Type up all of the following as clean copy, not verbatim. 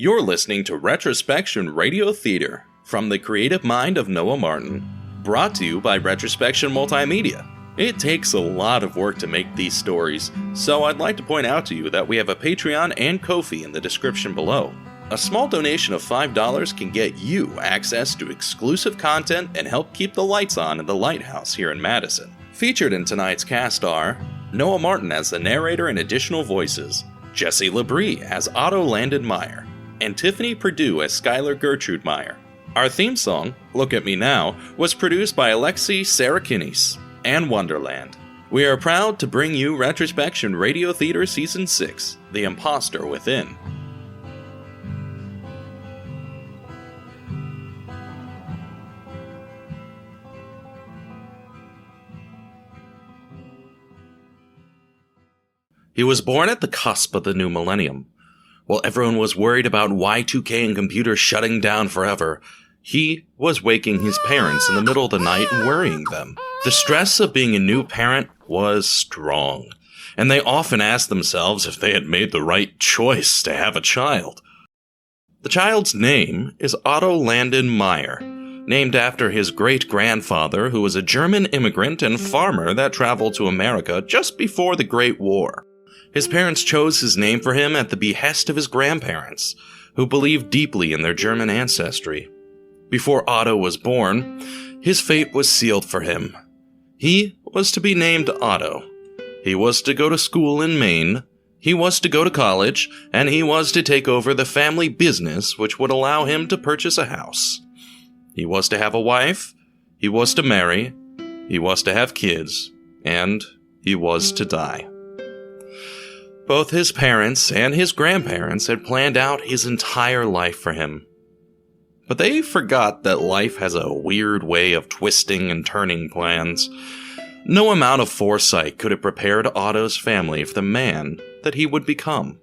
You're listening to Retrospection Radio Theater from the creative mind of Noah Martin, brought to you by Retrospection Multimedia. It takes a lot of work to make these stories, so I'd like to point out to you that we have a Patreon and Ko-fi in the description below. A small donation of $5 can get you access to exclusive content and help keep the lights on in the lighthouse here in Madison. Featured in tonight's cast are Noah Martin as the narrator and additional voices, Jessy Labrie as Otto Landyn Meyer, and Tiffany Perdue as Skylar Gertrude Meyer. Our theme song, Look at Me Now, was produced by Alexi Sarakinis and Wonderland. We are proud to bring you Retrospection Radio Theater Season 6, The Imposter Within. He was born at the cusp of the new millennium. While everyone was worried about Y2K and computers shutting down forever, he was waking his parents in the middle of the night and worrying them. The stress of being a new parent was strong, and they often asked themselves if they had made the right choice to have a child. The child's name is Otto Landyn Meyer, named after his great-grandfather, who was a German immigrant and farmer that traveled to America just before the Great War. His parents chose his name for him at the behest of his grandparents, who believed deeply in their German ancestry. Before Otto was born, his fate was sealed for him. He was to be named Otto. He was to go to school in Maine, he was to go to college, and he was to take over the family business which would allow him to purchase a house. He was to have a wife, he was to marry, he was to have kids, and he was to die. Both his parents and his grandparents had planned out his entire life for him. But they forgot that life has a weird way of twisting and turning plans. No amount of foresight could have prepared Otto's family for the man that he would become.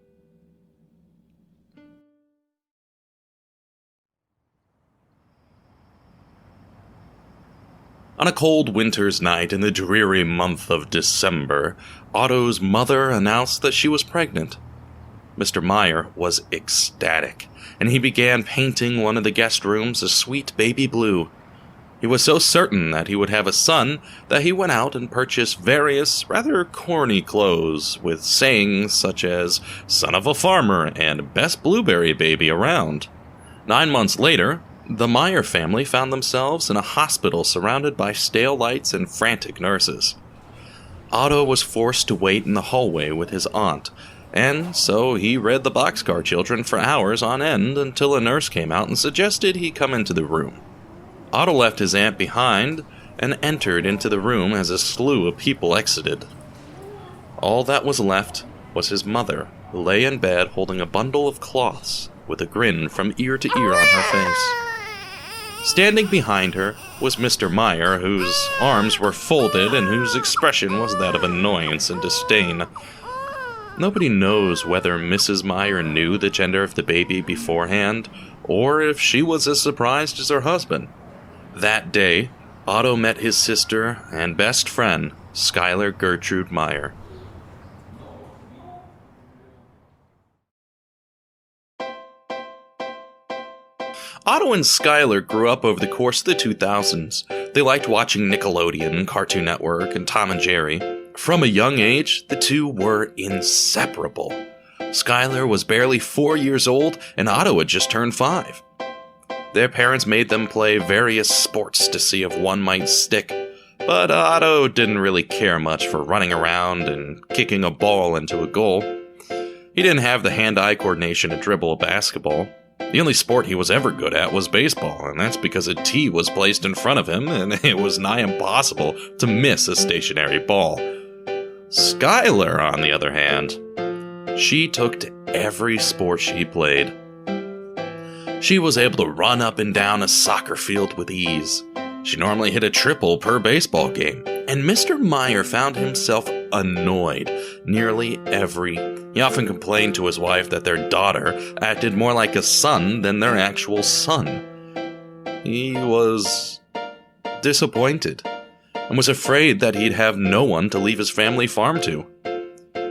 On a cold winter's night in the dreary month of December, Otto's mother announced that she was pregnant. Mr. Meyer was ecstatic, and he began painting one of the guest rooms a sweet baby blue. He was so certain that he would have a son that he went out and purchased various rather corny clothes with sayings such as "son of a farmer" and "best blueberry baby around." 9 months later, the Meyer family found themselves in a hospital surrounded by stale lights and frantic nurses. Otto was forced to wait in the hallway with his aunt, and so he read the Boxcar Children for hours on end until a nurse came out and suggested he come into the room. Otto left his aunt behind and entered into the room as a slew of people exited. All that was left was his mother, who lay in bed holding a bundle of cloths with a grin from ear to ear on her face. Standing behind her was Mr. Meyer, whose arms were folded and whose expression was that of annoyance and disdain. Nobody knows whether Mrs. Meyer knew the gender of the baby beforehand, or if she was as surprised as her husband. That day, Otto met his sister and best friend, Skylar Gertrude Meyer. Otto and Skylar grew up over the course of the 2000s. They liked watching Nickelodeon, Cartoon Network, and Tom and Jerry. From a young age, the two were inseparable. Skylar was barely 4 years old, and Otto had just turned 5. Their parents made them play various sports to see if one might stick, but Otto didn't really care much for running around and kicking a ball into a goal. He didn't have the hand-eye coordination to dribble a basketball. The only sport he was ever good at was baseball, and that's because a tee was placed in front of him, and it was nigh impossible to miss a stationary ball. Skylar, on the other hand, she took to every sport she played. She was able to run up and down a soccer field with ease. She normally hit a triple per baseball game, and Mr. Meyer found himself annoyed nearly He often complained to his wife that their daughter acted more like a son than their actual son. He was disappointed and was afraid that he'd have no one to leave his family farm to.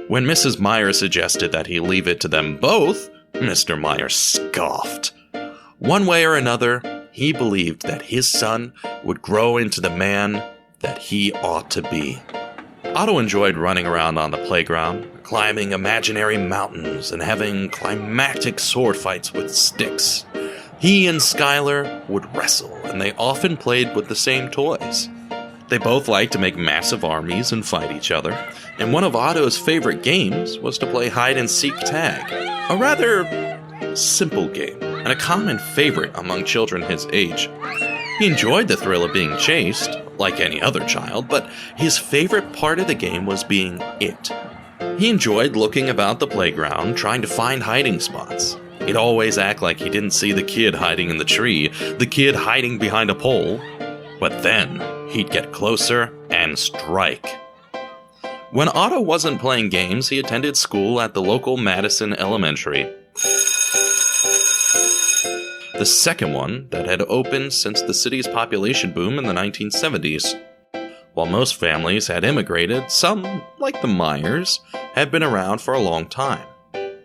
When Mrs. Meyer suggested that he leave it to them both, Mr. Meyer scoffed. One way or another, he believed that his son would grow into the man that he ought to be. Otto enjoyed running around on the playground, climbing imaginary mountains and having climactic sword fights with sticks. He and Skylar would wrestle, and they often played with the same toys. They both liked to make massive armies and fight each other, and one of Otto's favorite games was to play hide-and-seek tag, a rather simple game, and a common favorite among children his age. He enjoyed the thrill of being chased, like any other child, but his favorite part of the game was being it. He enjoyed looking about the playground, trying to find hiding spots. He'd always act like he didn't see the kid hiding in the tree, the kid hiding behind a pole, but then he'd get closer and strike. When Otto wasn't playing games, he attended school at the local Madison Elementary, the second one that had opened since the city's population boom in the 1970s. While most families had immigrated, some, like the Meyers, had been around for a long time.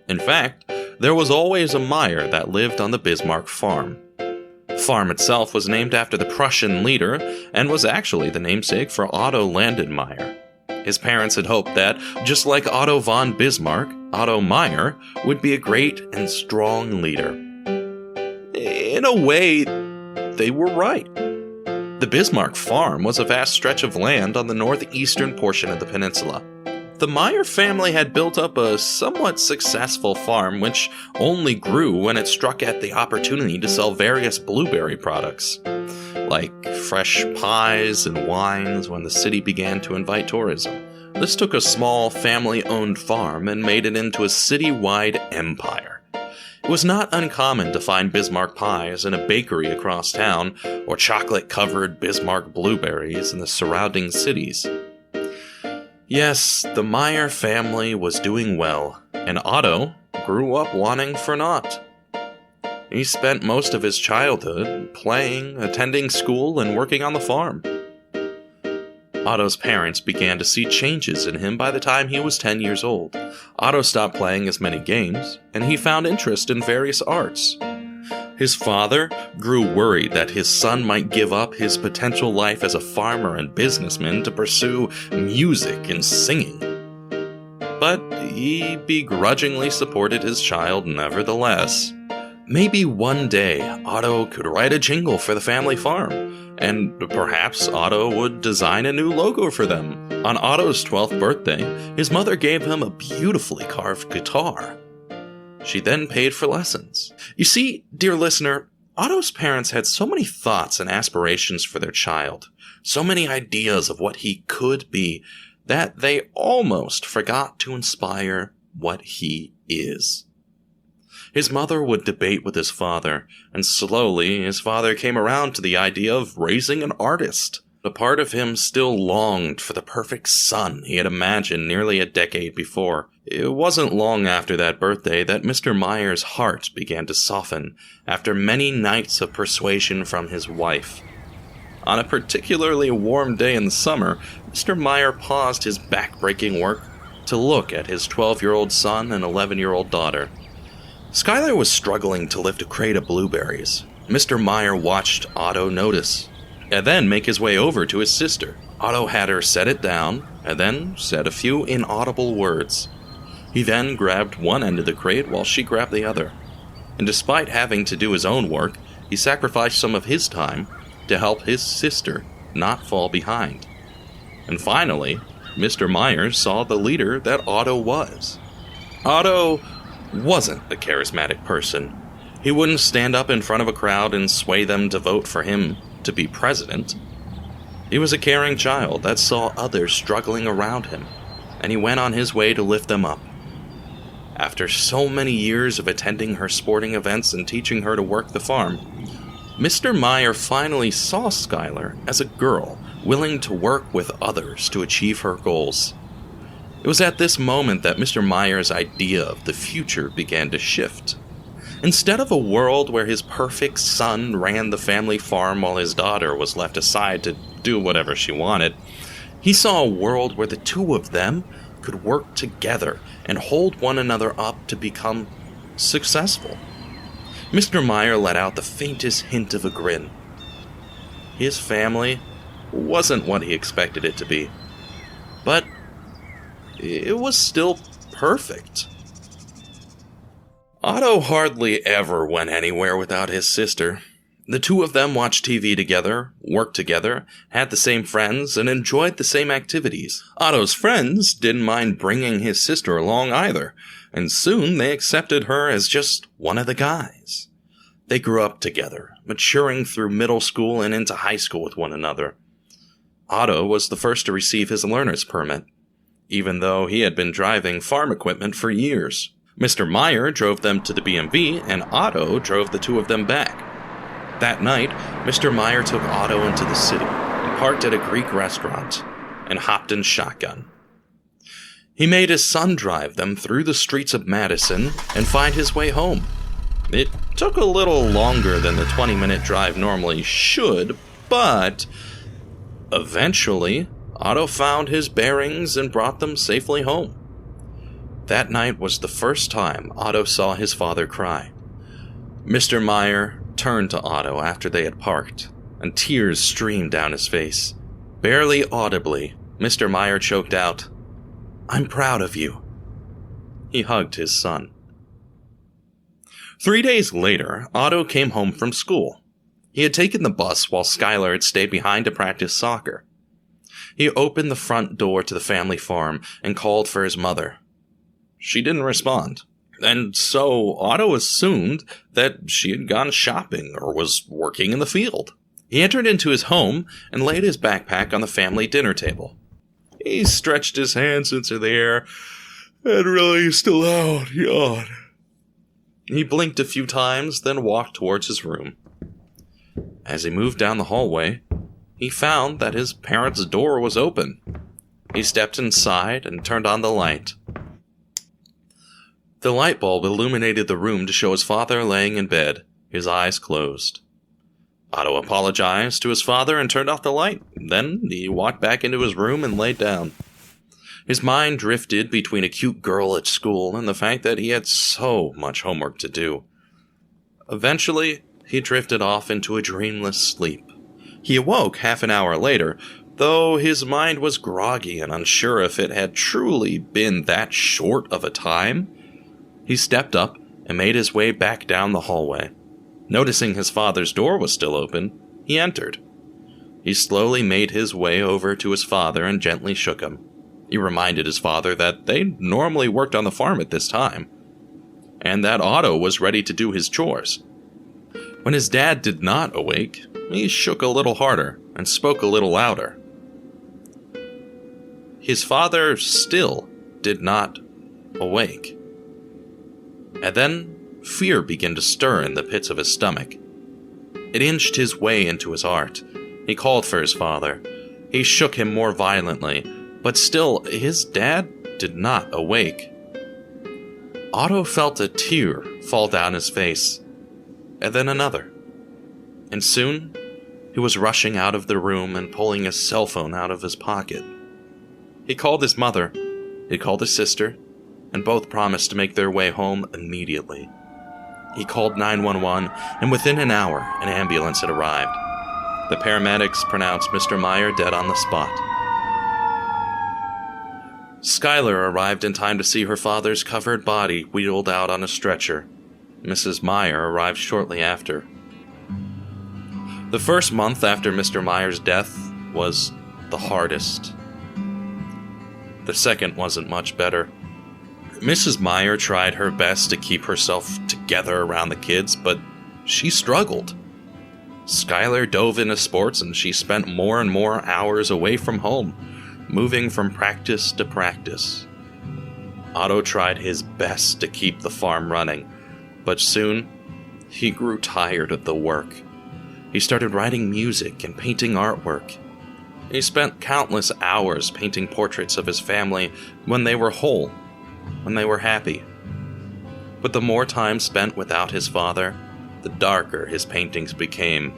In fact, there was always a Meyer that lived on the Bismark farm. The farm itself was named after the Prussian leader and was actually the namesake for Otto Landyn Meyer. His parents had hoped that, just like Otto von Bismarck, Otto Meyer would be a great and strong leader. In a way, they were right. The Bismarck farm was a vast stretch of land on the northeastern portion of the peninsula. The Meyer family had built up a somewhat successful farm which only grew when it struck at the opportunity to sell various blueberry products, like fresh pies and wines when the city began to invite tourism. This took a small family-owned farm and made it into a city-wide empire. It was not uncommon to find Bismarck pies in a bakery across town, or chocolate-covered Bismarck blueberries in the surrounding cities. Yes, the Meyer family was doing well, and Otto grew up wanting for naught. He spent most of his childhood playing, attending school, and working on the farm. Otto's parents began to see changes in him by the time he was 10 years old. Otto stopped playing as many games, and he found interest in various arts. His father grew worried that his son might give up his potential life as a farmer and businessman to pursue music and singing. But he begrudgingly supported his child nevertheless. Maybe one day Otto could write a jingle for the family farm, and perhaps Otto would design a new logo for them. On Otto's 12th birthday, his mother gave him a beautifully carved guitar. She then paid for lessons. You see, dear listener, Otto's parents had so many thoughts and aspirations for their child, so many ideas of what he could be, that they almost forgot to inspire what he is. His mother would debate with his father, and slowly his father came around to the idea of raising an artist. A part of him still longed for the perfect son he had imagined nearly a decade before. It wasn't long after that birthday that Mr. Meyer's heart began to soften after many nights of persuasion from his wife. On a particularly warm day in the summer, Mr. Meyer paused his back-breaking work to look at his 12-year-old son and 11-year-old daughter. Skylar was struggling to lift a crate of blueberries. Mr. Meyer watched Otto notice, and then make his way over to his sister. Otto had her set it down, and then said a few inaudible words. He then grabbed one end of the crate while she grabbed the other. And despite having to do his own work, he sacrificed some of his time to help his sister not fall behind. And finally, Mr. Meyer saw the leader that Otto was. Otto wasn't a charismatic person. He wouldn't stand up in front of a crowd and sway them to vote for him to be president. He was a caring child that saw others struggling around him, and he went on his way to lift them up. After so many years of attending her sporting events and teaching her to work the farm, Mr. Meyer finally saw Skylar as a girl willing to work with others to achieve her goals. It was at this moment that Mr. Meyer's idea of the future began to shift. Instead of a world where his perfect son ran the family farm while his daughter was left aside to do whatever she wanted, he saw a world where the two of them could work together and hold one another up to become successful. Mr. Meyer let out the faintest hint of a grin. His family wasn't what he expected it to be, but it was still perfect. Otto hardly ever went anywhere without his sister. The two of them watched TV together, worked together, had the same friends, and enjoyed the same activities. Otto's friends didn't mind bringing his sister along either, and soon they accepted her as just one of the guys. They grew up together, maturing through middle school and into high school with one another. Otto was the first to receive his learner's permit, even though he had been driving farm equipment for years. Mr. Meyer drove them to the B&B, and Otto drove the two of them back. That night, Mr. Meyer took Otto into the city, and parked at a Greek restaurant, and hopped in shotgun. He made his son drive them through the streets of Madison and find his way home. It took a little longer than the 20-minute drive normally should, but eventually, Otto found his bearings and brought them safely home. That night was the first time Otto saw his father cry. Mr. Meyer turned to Otto after they had parked, and tears streamed down his face. Barely audibly, Mr. Meyer choked out, "I'm proud of you." He hugged his son. 3 days later, Otto came home from school. He had taken the bus while Skylar had stayed behind to practice soccer. He opened the front door to the family farm and called for his mother. She didn't respond, and so Otto assumed that she had gone shopping or was working in the field. He entered into his home and laid his backpack on the family dinner table. He stretched his hands into the air and released a loud yawn. He blinked a few times, then walked towards his room. As he moved down the hallway, he found that his parents' door was open. He stepped inside and turned on the light. The light bulb illuminated the room to show his father laying in bed, his eyes closed. Otto apologized to his father and turned off the light. Then he walked back into his room and laid down. His mind drifted between a cute girl at school and the fact that he had so much homework to do. Eventually, he drifted off into a dreamless sleep. He awoke half an hour later, though his mind was groggy and unsure if it had truly been that short of a time. He stepped up and made his way back down the hallway. Noticing his father's door was still open, he entered. He slowly made his way over to his father and gently shook him. He reminded his father that they normally worked on the farm at this time, and that Otto was ready to do his chores. When his dad did not awake, he shook a little harder and spoke a little louder. His father still did not awake. And then fear began to stir in the pits of his stomach. It inched his way into his heart. He called for his father. He shook him more violently, but still his dad did not awake. Otto felt a tear fall down his face, and then another. And soon, he was rushing out of the room and pulling his cell phone out of his pocket. He called his mother, he called his sister, and both promised to make their way home immediately. He called 911, and within an hour, an ambulance had arrived. The paramedics pronounced Mr. Meyer dead on the spot. Skylar arrived in time to see her father's covered body wheeled out on a stretcher. Mrs. Meyer arrived shortly after. The first month after Mr. Meyer's death was the hardest. The second wasn't much better. Mrs. Meyer tried her best to keep herself together around the kids, but she struggled. Skylar dove into sports, and she spent more and more hours away from home, moving from practice to practice. Otto tried his best to keep the farm running, but soon he grew tired of the work. He started writing music and painting artwork. He spent countless hours painting portraits of his family when they were whole, when they were happy. But the more time spent without his father, the darker his paintings became,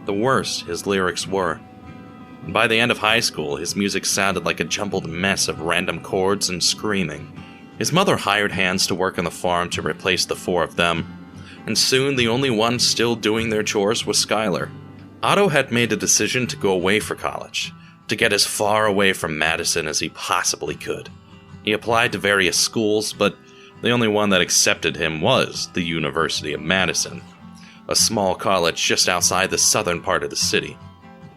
the worse his lyrics were. And by the end of high school, his music sounded like a jumbled mess of random chords and screaming. His mother hired hands to work on the farm to replace the four of them, and soon the only one still doing their chores was Skylar. Otto had made a decision to go away for college, to get as far away from Madison as he possibly could. He applied to various schools, but the only one that accepted him was the University of Madison, a small college just outside the southern part of the city.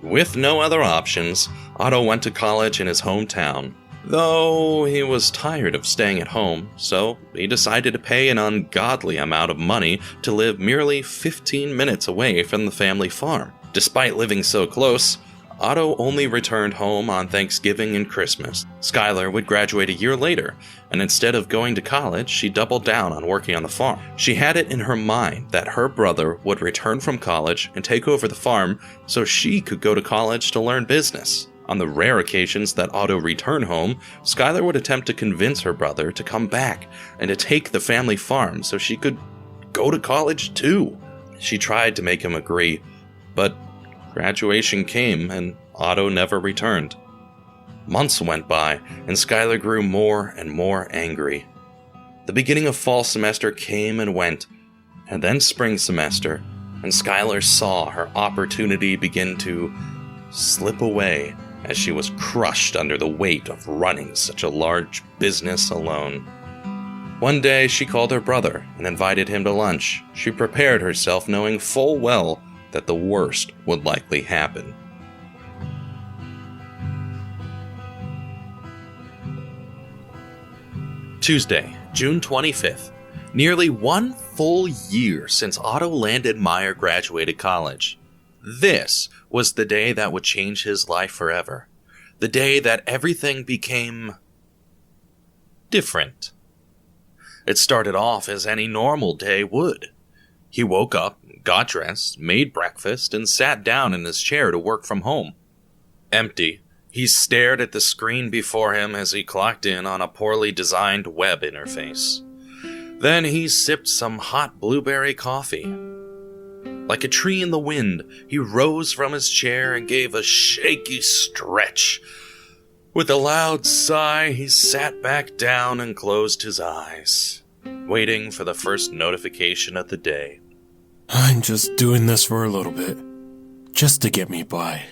With no other options, Otto went to college in his hometown, though he was tired of staying at home, so he decided to pay an ungodly amount of money to live merely 15 minutes away from the family farm. Despite living so close, Otto only returned home on Thanksgiving and Christmas. Skylar would graduate a year later, and instead of going to college, she doubled down on working on the farm. She had it in her mind that her brother would return from college and take over the farm so she could go to college to learn business. On the rare occasions that Otto returned home, Skylar would attempt to convince her brother to come back and to take the family farm so she could go to college too. She tried to make him agree, but graduation came and Otto never returned. Months went by and Skylar grew more and more angry. The beginning of fall semester came and went, and then spring semester, and Skylar saw her opportunity begin to slip away as she was crushed under the weight of running such a large business alone. One day she called her brother and invited him to lunch. She prepared herself knowing full well that the worst would likely happen. Tuesday, June 25th. Nearly 1 full year since Otto Landyn Meyer graduated college. This was the day that would change his life forever. The day that everything became different. It started off as any normal day would. He woke up, got dressed, made breakfast, and sat down in his chair to work from home. Empty, he stared at the screen before him as he clocked in on a poorly designed web interface. Then he sipped some hot blueberry coffee. Like a tree in the wind, he rose from his chair and gave a shaky stretch. With a loud sigh, he sat back down and closed his eyes, waiting for the first notification of the day. I'm just doing this for a little bit, just to get me by.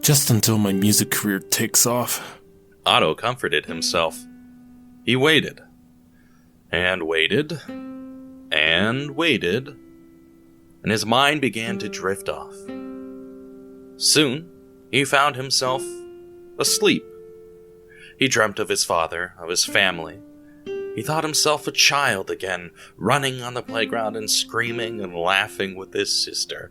Just until my music career takes off. Otto comforted himself. He waited. And waited. And waited. And his mind began to drift off. Soon, he found himself asleep. He dreamt of his father, of his family. He thought himself a child again, running on the playground and screaming and laughing with his sister.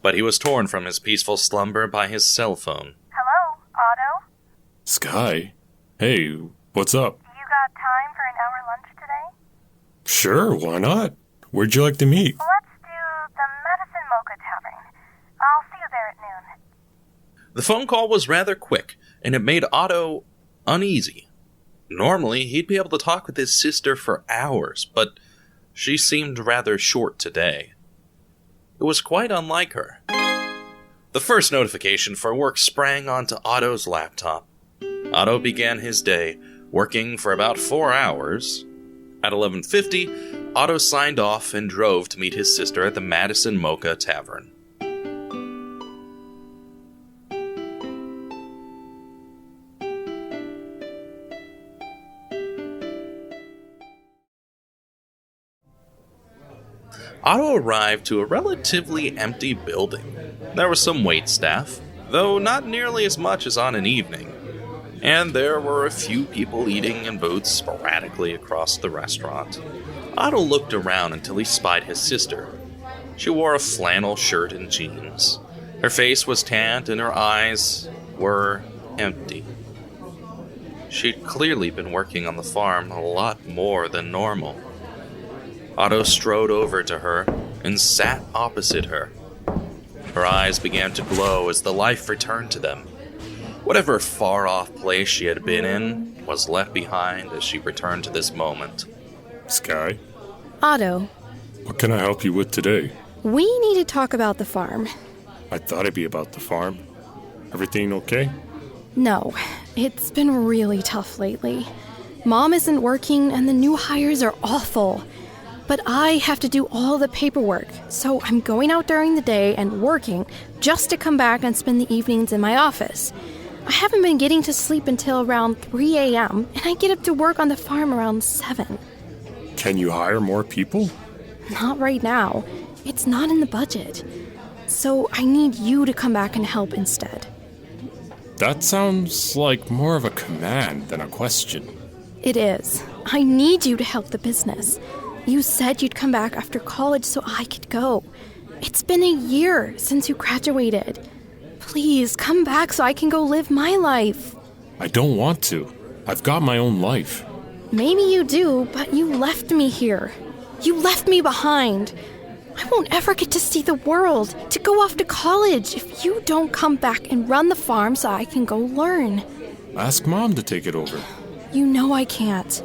But he was torn from his peaceful slumber by his cell phone. Hello, Otto? Sky? Hey, what's up? You got time for an hour lunch today? Sure, why not? Where'd you like to meet? Let's do the Madison Mocha Tavern. I'll see you there at noon. The phone call was rather quick, and it made Otto uneasy. Normally, he'd be able to talk with his sister for hours, but she seemed rather short today. It was quite unlike her. The first notification for work sprang onto Otto's laptop. Otto began his day, working for about 4 hours. At 11:50, Otto signed off and drove to meet his sister at the Madison Mocha Tavern. Otto arrived to a relatively empty building. There was some waitstaff, though not nearly as much as on an evening. And there were a few people eating in booths sporadically across the restaurant. Otto looked around until he spied his sister. She wore a flannel shirt and jeans. Her face was tanned and her eyes were empty. She'd clearly been working on the farm a lot more than normal. Otto strode over to her and sat opposite her. Her eyes began to glow as the life returned to them. Whatever far-off place she had been in was left behind as she returned to this moment. Sky? Otto, What can I help you with today? We need to talk about the farm. I thought it'd be about the farm. Everything okay? No, it's been really tough lately. Mom isn't working and the new hires are awful. But I have to do all the paperwork, so I'm going out during the day and working just to come back and spend the evenings in my office. I haven't been getting to sleep until around 3 a.m., and I get up to work on the farm around 7. Can you hire more people? Not right now. It's not in the budget. So I need you to come back and help instead. That sounds like more of a command than a question. It is. I need you to help the business. You said you'd come back after college so I could go. It's been a year since you graduated. Please, come back so I can go live my life. I don't want to. I've got my own life. Maybe you do, but you left me here. You left me behind. I won't ever get to see the world, to go off to college if you don't come back and run the farm so I can go learn. Ask Mom to take it over. You know I can't.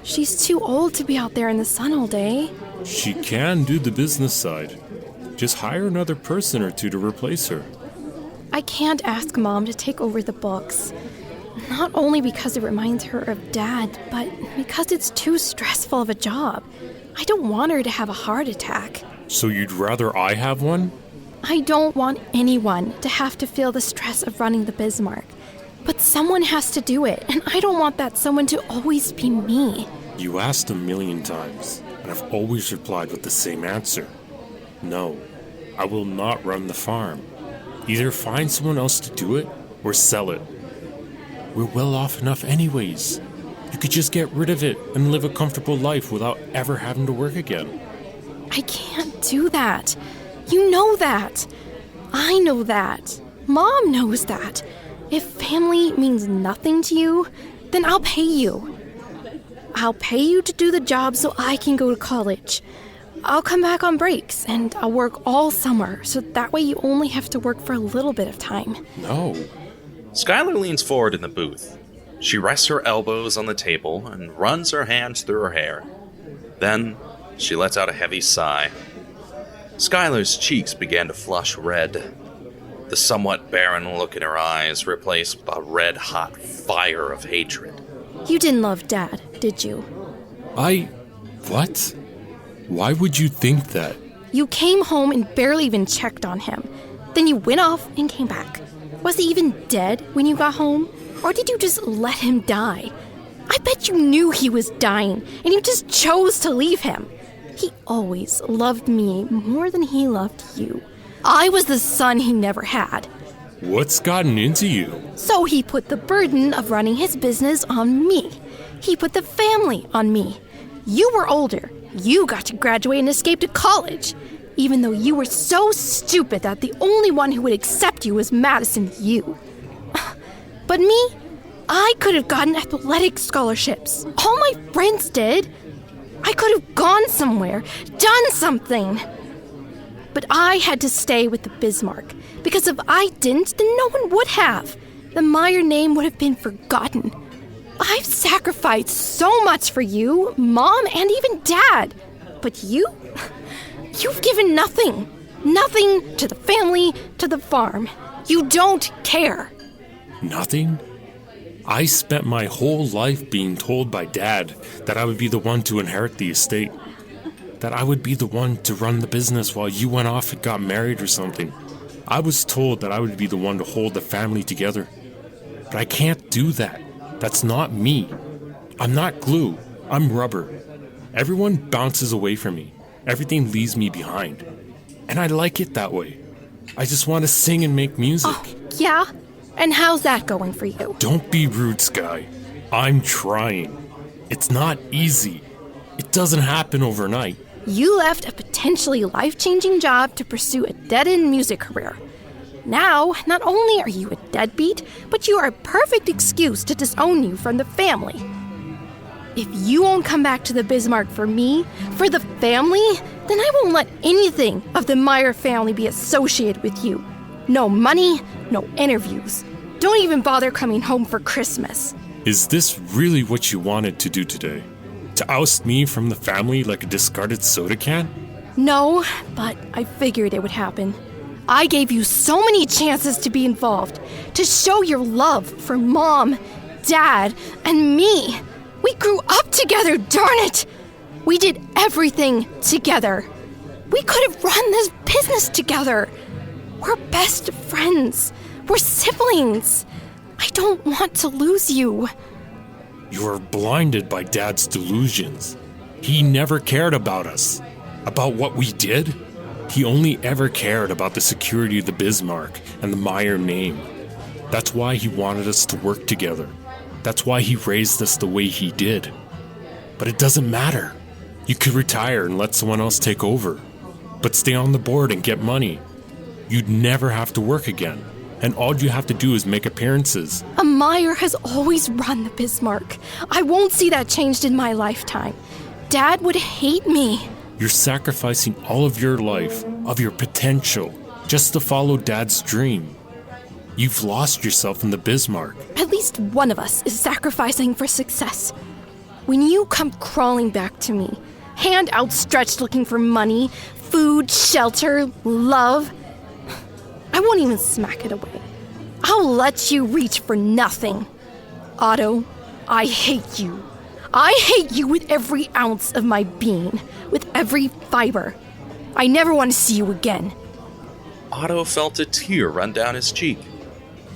She's too old to be out there in the sun all day. She can do the business side. Just hire another person or two to replace her. I can't ask Mom to take over the books. Not only because it reminds her of Dad, but because it's too stressful of a job. I don't want her to have a heart attack. So you'd rather I have one? I don't want anyone to have to feel the stress of running the Bismark. But someone has to do it, and I don't want that someone to always be me. You asked a million times, and I've always replied with the same answer. No, I will not run the farm. Either find someone else to do it, or sell it. We're well off enough anyways. You could just get rid of it and live a comfortable life without ever having to work again. I can't do that. You know that. I know that. Mom knows that. If family means nothing to you, then I'll pay you. I'll pay you to do the job so I can go to college. I'll come back on breaks, and I'll work all summer, so that way you only have to work for a little bit of time. No. Skylar leans forward in the booth. She rests her elbows on the table and runs her hands through her hair. Then, she lets out a heavy sigh. Skylar's cheeks began to flush red. The somewhat barren look in her eyes replaced with a red-hot fire of hatred. You didn't love Dad, did you? What? Why would you think that? You came home and barely even checked on him. Then you went off and came back. Was he even dead when you got home? Or did you just let him die? I bet you knew he was dying, and you just chose to leave him. He always loved me more than he loved you. I was the son he never had. What's gotten into you? So he put the burden of running his business on me. He put the family on me. You were older. You got to graduate and escape to college. Even though you were so stupid that the only one who would accept you was Madison, you. But me, I could have gotten athletic scholarships. All my friends did. I could have gone somewhere, done something. But I had to stay with the Bismark, because if I didn't, then no one would have. The Meyer name would have been forgotten. I've sacrificed so much for you, Mom, and even Dad. But you've given nothing. Nothing to the family, to the farm. You don't care. Nothing? I spent my whole life being told by Dad that I would be the one to inherit the estate. That I would be the one to run the business while you went off and got married or something. I was told that I would be the one to hold the family together. But I can't do that. That's not me. I'm not glue. I'm rubber. Everyone bounces away from me. Everything leaves me behind. And I like it that way. I just want to sing and make music. Oh, yeah? And how's that going for you? Don't be rude, Sky. I'm trying. It's not easy. It doesn't happen overnight. You left a potentially life-changing job to pursue a dead-end music career. Now, not only are you a deadbeat, but you are a perfect excuse to disown you from the family. If you won't come back to the Bismark for me, for the family, then I won't let anything of the Meyer family be associated with you. No money, no interviews. Don't even bother coming home for Christmas. Is this really what you wanted to do today? To oust me from the family like a discarded soda can? No, but I figured it would happen. I gave you so many chances to be involved, to show your love for Mom, Dad, and me. We grew up together, darn it! We did everything together. We could have run this business together. We're best friends. We're siblings. I don't want to lose you. You're blinded by Dad's delusions. He never cared about us, about what we did. He only ever cared about the security of the Bismark and the Meyer name. That's why he wanted us to work together. That's why he raised us the way he did. But it doesn't matter. You could retire and let someone else take over. But stay on the board and get money. You'd never have to work again. And all you have to do is make appearances. A Meyer has always run the Bismark. I won't see that changed in my lifetime. Dad would hate me. You're sacrificing all of your life, of your potential, just to follow Dad's dream. You've lost yourself in the Bismark. At least one of us is sacrificing for success. When you come crawling back to me, hand outstretched looking for money, food, shelter, love, I won't even smack it away. I'll let you reach for nothing. Otto, I hate you. I hate you with every ounce of my being, with every fiber. I never want to see you again. Otto felt a tear run down his cheek.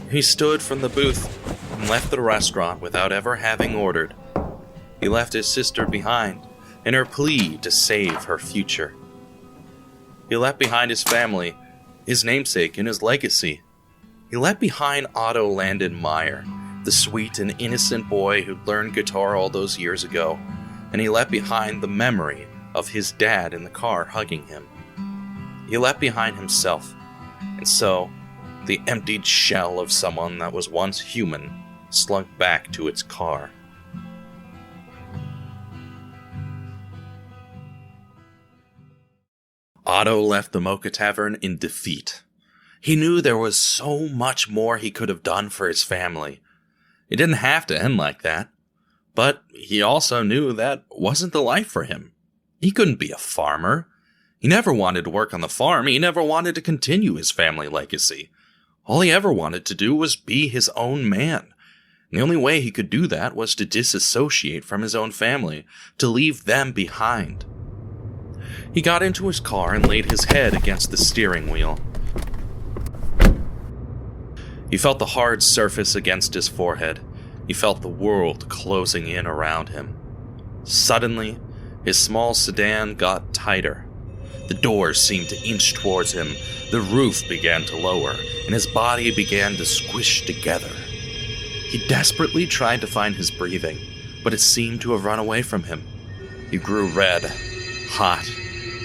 He stood from the booth and left the restaurant without ever having ordered. He left his sister behind in her plea to save her future. He left behind his family, his namesake, and his legacy. He left behind Otto Landyn Meyer, the sweet and innocent boy who'd learned guitar all those years ago, and he left behind the memory of his dad in the car hugging him. He left behind himself, and so the emptied shell of someone that was once human slunk back to its car. Otto left the Mocha Tavern in defeat. He knew there was so much more he could have done for his family. It didn't have to end like that. But he also knew that wasn't the life for him. He couldn't be a farmer. He never wanted to work on the farm. He never wanted to continue his family legacy. All he ever wanted to do was be his own man. And the only way he could do that was to disassociate from his own family, to leave them behind. He got into his car and laid his head against the steering wheel. He felt the hard surface against his forehead. He felt the world closing in around him. Suddenly, his small sedan got tighter. The doors seemed to inch towards him, the roof began to lower, and his body began to squish together. He desperately tried to find his breathing, but it seemed to have run away from him. He grew red, hot,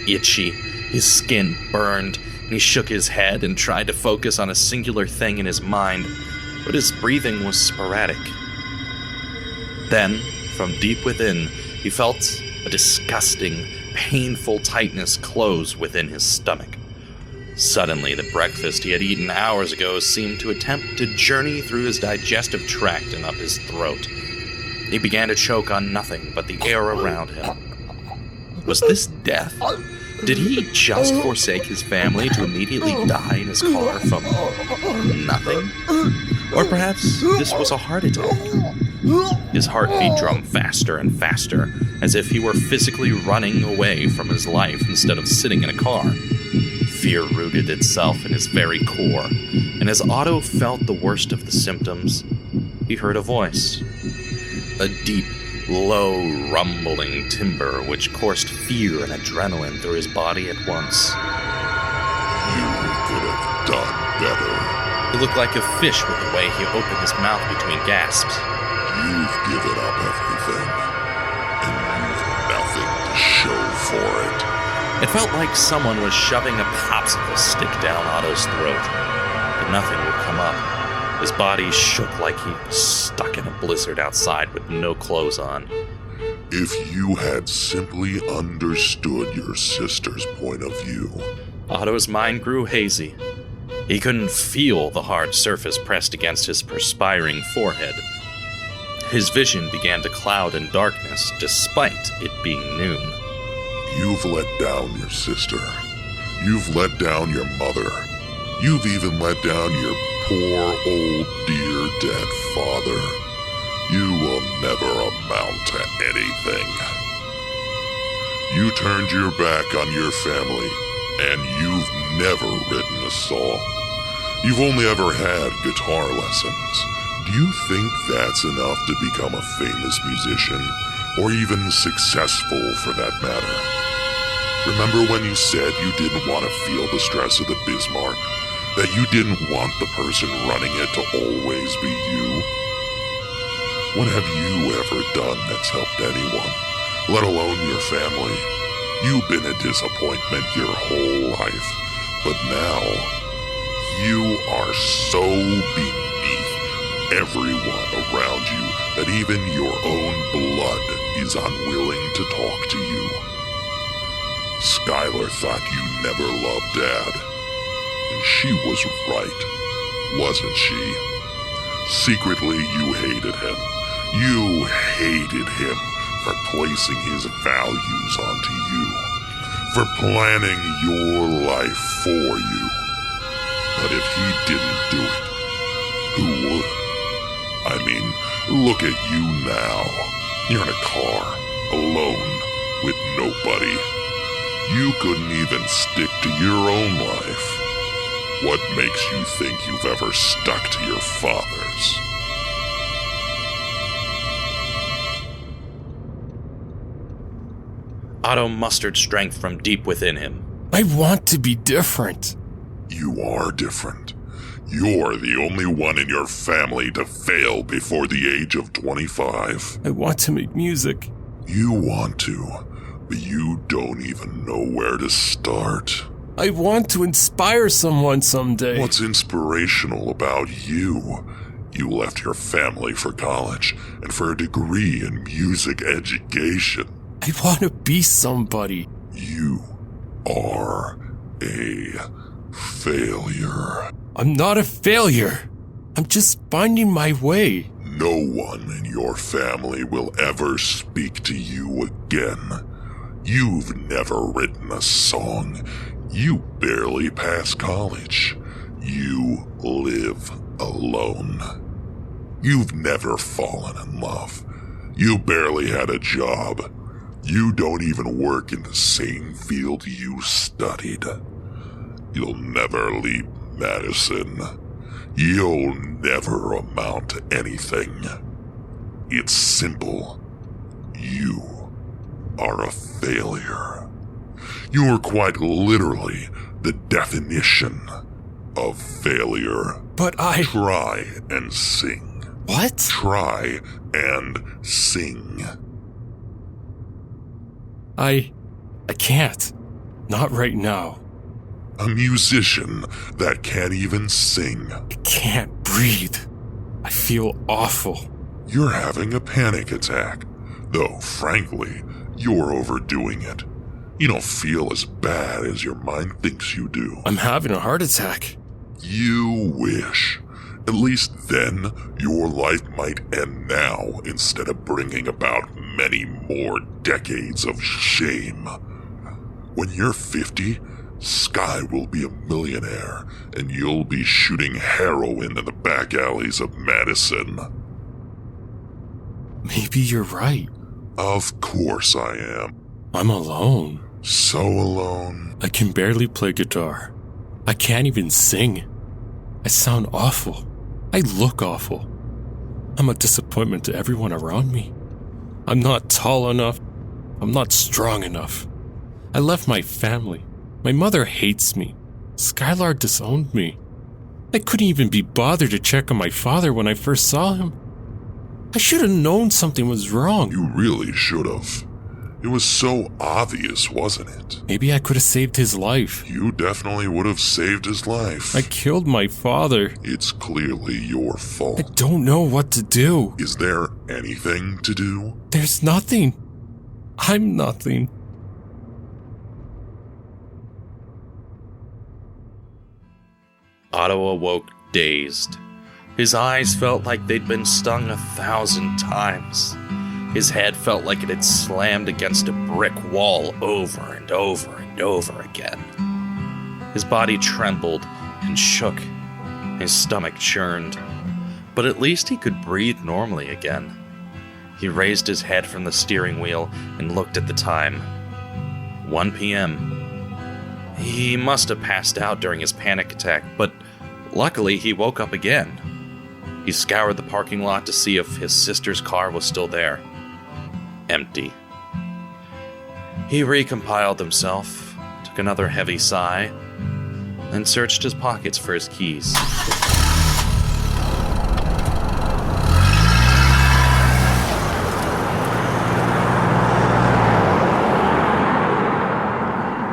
itchy, his skin burned, and he shook his head and tried to focus on a singular thing in his mind, but his breathing was sporadic. Then, from deep within, he felt a disgusting, painful tightness close within his stomach. Suddenly, the breakfast he had eaten hours ago seemed to attempt to journey through his digestive tract and up his throat. He began to choke on nothing but the air around him. Was this death? Did he just forsake his family to immediately die in his car from nothing? Or perhaps this was a heart attack? His heartbeat drummed faster and faster, as if he were physically running away from his life instead of sitting in a car. Fear rooted itself in his very core, and as Otto felt the worst of the symptoms, he heard a voice. A deep, low, rumbling timbre which coursed fear and adrenaline through his body at once. You could have done better. He looked like a fish with the way he opened his mouth between gasps. You've given up everything, and you've nothing to show for it. It felt like someone was shoving a popsicle stick down Otto's throat, but nothing would come up. His body shook like he was stuck in a blizzard outside with no clothes on. If you had simply understood your sister's point of view. Otto's mind grew hazy. He couldn't feel the hard surface pressed against his perspiring forehead. His vision began to cloud in darkness, despite it being noon. You've let down your sister. You've let down your mother. You've even let down your poor old dear dead father. You will never amount to anything. You turned your back on your family, and you've never written a song. You've only ever had guitar lessons. Do you think that's enough to become a famous musician, or even successful for that matter? Remember when you said you didn't want to feel the stress of the Bismark? That you didn't want the person running it to always be you? What have you ever done that's helped anyone, let alone your family? You've been a disappointment your whole life, but now you are so beneath everyone around you that even your own blood is unwilling to talk to you. Skylar thought you never loved Dad, and she was right, wasn't she? Secretly, you hated him. You hated him for placing his values onto you, for planning your life for you. But if he didn't do it, who would? I mean, look at you now. You're in a car, alone, with nobody. You couldn't even stick to your own life. What makes you think you've ever stuck to your father's? Otto mustered strength from deep within him. I want to be different. You are different. You're the only one in your family to fail before the age of 25. I want to make music. You want to, but you don't even know where to start. I want to inspire someone someday. What's inspirational about you? You left your family for college and for a degree in music education. I want to be somebody. You are a failure. I'm not a failure. I'm just finding my way. No one in your family will ever speak to you again. You've never written a song. You barely passed college. You live alone. You've never fallen in love. You barely had a job. You don't even work in the same field you studied. You'll never leave Madison. You'll never amount to anything. It's simple. You are a failure. You are quite literally the definition of failure. But I... Try and sing. What? Try and sing. I can't. Not right now. A musician that can't even sing. I can't breathe. I feel awful. You're having a panic attack. Though, frankly, you're overdoing it. You don't feel as bad as your mind thinks you do. I'm having a heart attack. You wish. At least then, your life might end now instead of bringing about many more decades of shame. When you're 50, Sky will be a millionaire, and you'll be shooting heroin in the back alleys of Madison. Maybe you're right. Of course I am. I'm alone. So alone. I can barely play guitar. I can't even sing. I sound awful. I look awful. I'm a disappointment to everyone around me. I'm not tall enough. I'm not strong enough. I left my family. My mother hates me. Skylar disowned me. I couldn't even be bothered to check on my father when I first saw him. I should have known something was wrong. You really should have. It was so obvious, wasn't it? Maybe I could have saved his life. You definitely would have saved his life. I killed my father. It's clearly your fault. I don't know what to do. Is there anything to do? There's nothing. I'm nothing. Otto awoke dazed. His eyes felt like they'd been stung 1,000 times. His head felt like it had slammed against a brick wall over and over and over again. His body trembled and shook. His stomach churned. But at least he could breathe normally again. He raised his head from the steering wheel and looked at the time. 1 p.m. He must have passed out during his panic attack, but luckily he woke up again. He scoured the parking lot to see if his sister's car was still there. Empty. He recompiled himself, took another heavy sigh, and searched his pockets for his keys.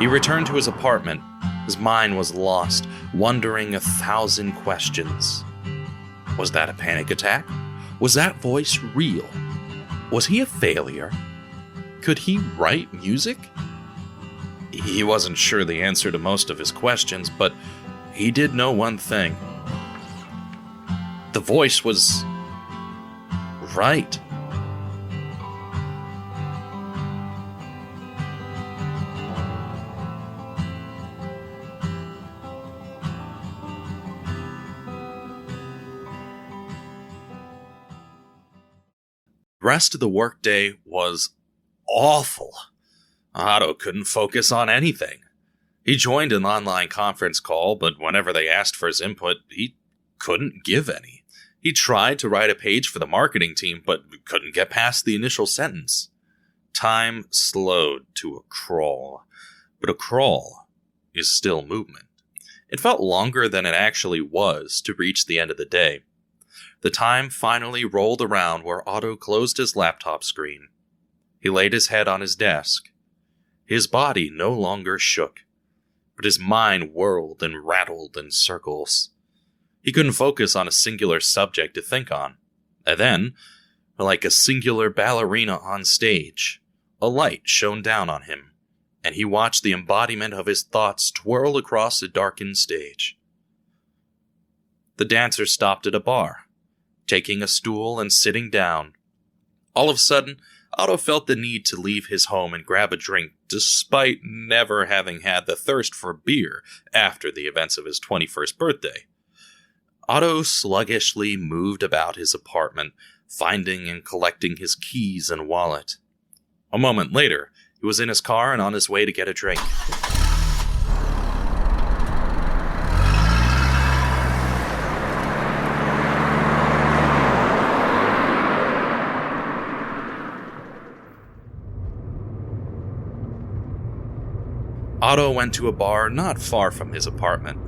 He returned to his apartment. His mind was lost, wondering 1,000 questions. Was that a panic attack? Was that voice real? Was he a failure? Could he write music? He wasn't sure the answer to most of his questions, but he did know one thing. The voice was right. The rest of the workday was awful. Otto couldn't focus on anything. He joined an online conference call, but whenever they asked for his input, he couldn't give any. He tried to write a page for the marketing team, but couldn't get past the initial sentence. Time slowed to a crawl, but a crawl is still movement. It felt longer than it actually was to reach the end of the day. The time finally rolled around where Otto closed his laptop screen. He laid his head on his desk. His body no longer shook, but his mind whirled and rattled in circles. He couldn't focus on a singular subject to think on. And then, like a singular ballerina on stage, a light shone down on him, and he watched the embodiment of his thoughts twirl across a darkened stage. The dancer stopped at a bar, taking a stool and sitting down. All of a sudden, Otto felt the need to leave his home and grab a drink, despite never having had the thirst for beer after the events of his 21st birthday. Otto sluggishly moved about his apartment, finding and collecting his keys and wallet. A moment later, he was in his car and on his way to get a drink. Otto went to a bar not far from his apartment.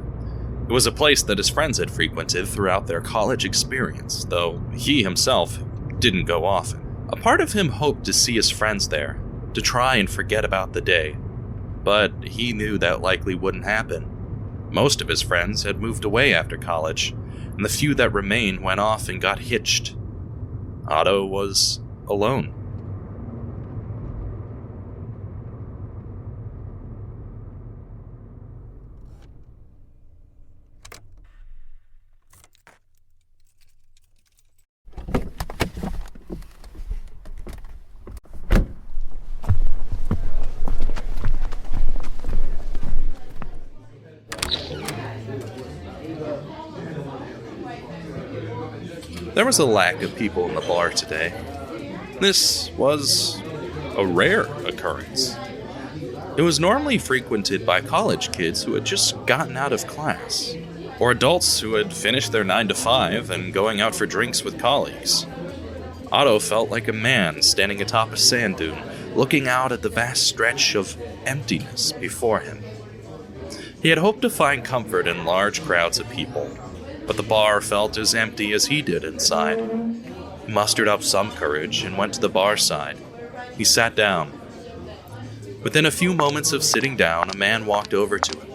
It was a place that his friends had frequented throughout their college experience, though he himself didn't go often. A part of him hoped to see his friends there, to try and forget about the day, but he knew that likely wouldn't happen. Most of his friends had moved away after college, and the few that remained went off and got hitched. Otto was alone. There was a lack of people in the bar today. This was a rare occurrence. It was normally frequented by college kids who had just gotten out of class, or adults who had finished their 9 to 5 and going out for drinks with colleagues. Otto felt like a man standing atop a sand dune, looking out at the vast stretch of emptiness before him. He had hoped to find comfort in large crowds of people, but the bar felt as empty as he did inside. He mustered up some courage and went to the bar side. He sat down. Within a few moments of sitting down, a man walked over to him.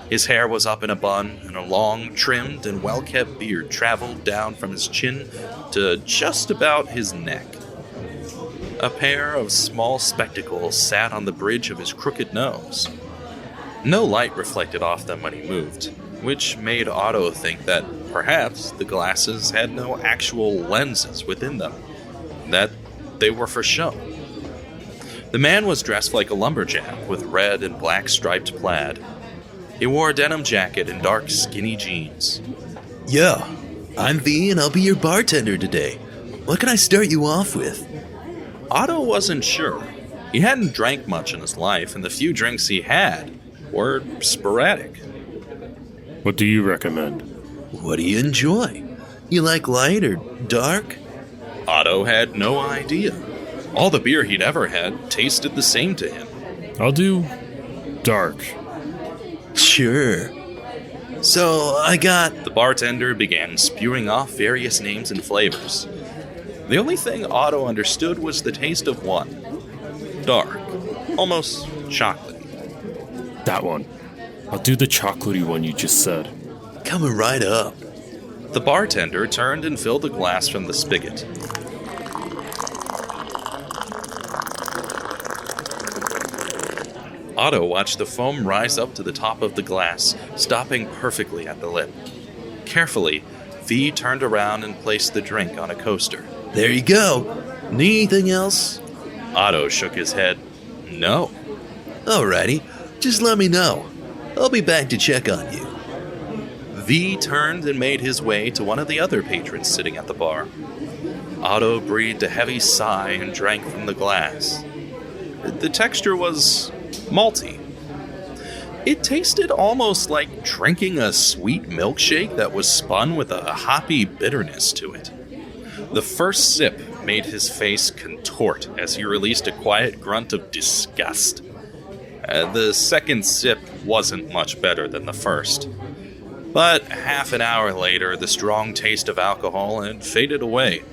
His hair was up in a bun, and a long, trimmed, and well-kept beard traveled down from his chin to just about his neck. A pair of small spectacles sat on the bridge of his crooked nose. No light reflected off them when he moved, which made Otto think that perhaps the glasses had no actual lenses within them, that they were for show. The man was dressed like a lumberjack with red and black striped plaid. He wore a denim jacket and dark, skinny jeans. Yo, I'm V and I'll be your bartender today. What can I start you off with? Otto wasn't sure. He hadn't drank much in his life, and the few drinks he had were sporadic. What do you recommend? What do you enjoy? You like light or dark? Otto had no idea. All the beer he'd ever had tasted the same to him. I'll do dark. Sure. So, I got... The bartender began spewing off various names and flavors. The only thing Otto understood was the taste of one. Dark. Almost chocolatey. That one. I'll do the chocolatey one you just said. Coming right up. The bartender turned and filled a glass from the spigot. Otto watched the foam rise up to the top of the glass, stopping perfectly at the lip. Carefully, V turned around and placed the drink on a coaster. There you go. Need anything else? Otto shook his head. No. Alrighty, just let me know. I'll be back to check on you. V turned and made his way to one of the other patrons sitting at the bar. Otto breathed a heavy sigh and drank from the glass. The texture was malty. It tasted almost like drinking a sweet milkshake that was spun with a hoppy bitterness to it. The first sip made his face contort as he released a quiet grunt of disgust. The second sip wasn't much better than the first. But half an hour later, the strong taste of alcohol had faded away.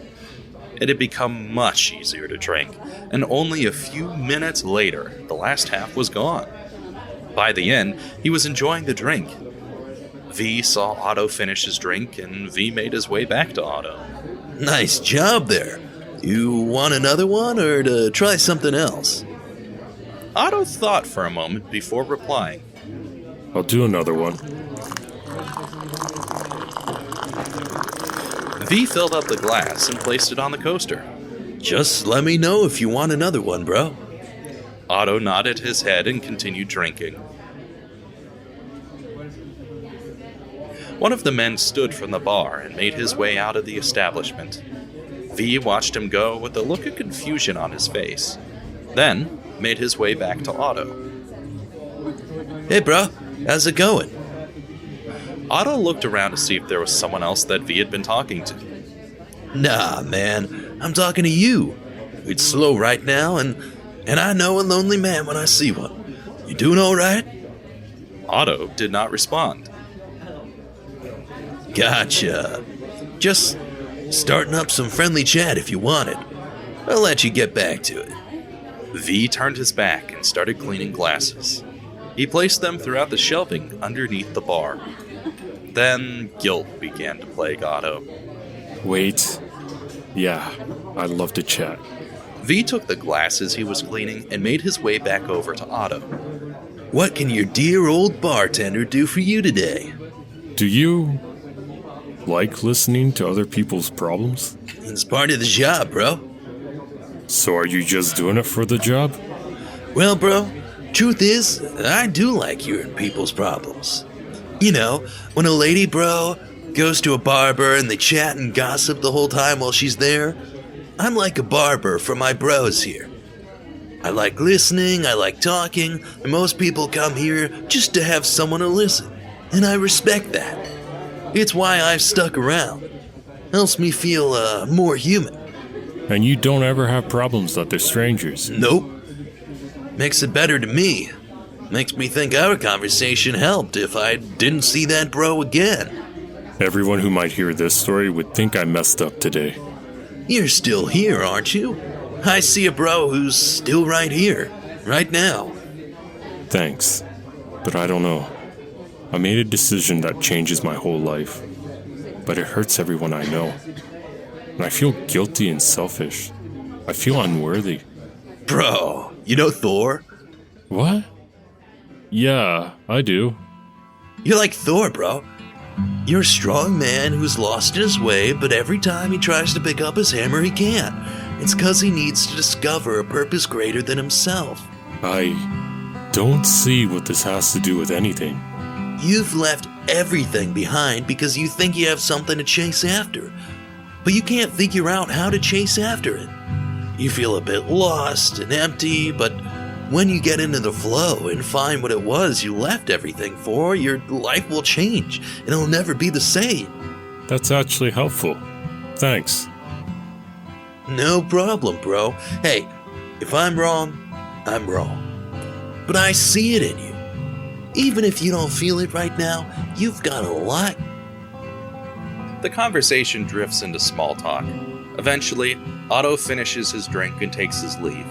It had become much easier to drink, and only a few minutes later, the last half was gone. By the end, he was enjoying the drink. V saw Otto finish his drink, and V made his way back to Otto. Nice job there. You want another one, or to try something else? Otto thought for a moment before replying. I'll do another one. V filled up the glass and placed it on the coaster. Just let me know if you want another one, bro. Otto nodded his head and continued drinking. One of the men stood from the bar and made his way out of the establishment. V watched him go with a look of confusion on his face, then made his way back to Otto. Hey, bro, how's it going? Otto looked around to see if there was someone else that V had been talking to. Nah, man, I'm talking to you. It's slow right now, and I know a lonely man when I see one. You doing all right? Otto did not respond. Gotcha. Just starting up some friendly chat if you want it. I'll let you get back to it. V turned his back and started cleaning glasses. He placed them throughout the shelving underneath the bar. Then guilt began to plague Otto. Wait. Yeah, I'd love to chat. V took the glasses he was cleaning and made his way back over to Otto. What can your dear old bartender do for you today? Do you like listening to other people's problems? It's part of the job, bro. So are you just doing it for the job? Well, bro, truth is, I do like hearing people's problems. You know, when a lady, bro, goes to a barber and they chat and gossip the whole time while she's there, I'm like a barber for my bros here. I like listening, I like talking, and most people come here just to have someone to listen, and I respect that. It's why I've stuck around. Helps me feel, more human. And you don't ever have problems that they're strangers? Nope. Makes it better to me. Makes me think our conversation helped if I didn't see that bro again. Everyone who might hear this story would think I messed up today. You're still here, aren't you? I see a bro who's still right here, right now. Thanks, but I don't know. I made a decision that changes my whole life, but it hurts everyone I know. And I feel guilty and selfish. I feel unworthy. Bro, you know Thor? What? Yeah, I do. You're like Thor, bro. You're a strong man who's lost his way, but every time he tries to pick up his hammer, he can't. It's 'cause he needs to discover a purpose greater than himself. I don't see what this has to do with anything. You've left everything behind because you think you have something to chase after, but you can't figure out how to chase after it. You feel a bit lost and empty, but when you get into the flow and find what it was you left everything for, your life will change and it'll never be the same. That's actually helpful. Thanks. No problem, bro. Hey, if I'm wrong, I'm wrong. But I see it in you. Even if you don't feel it right now, you've got a lot. The conversation drifts into small talk. Eventually, Otto finishes his drink and takes his leave,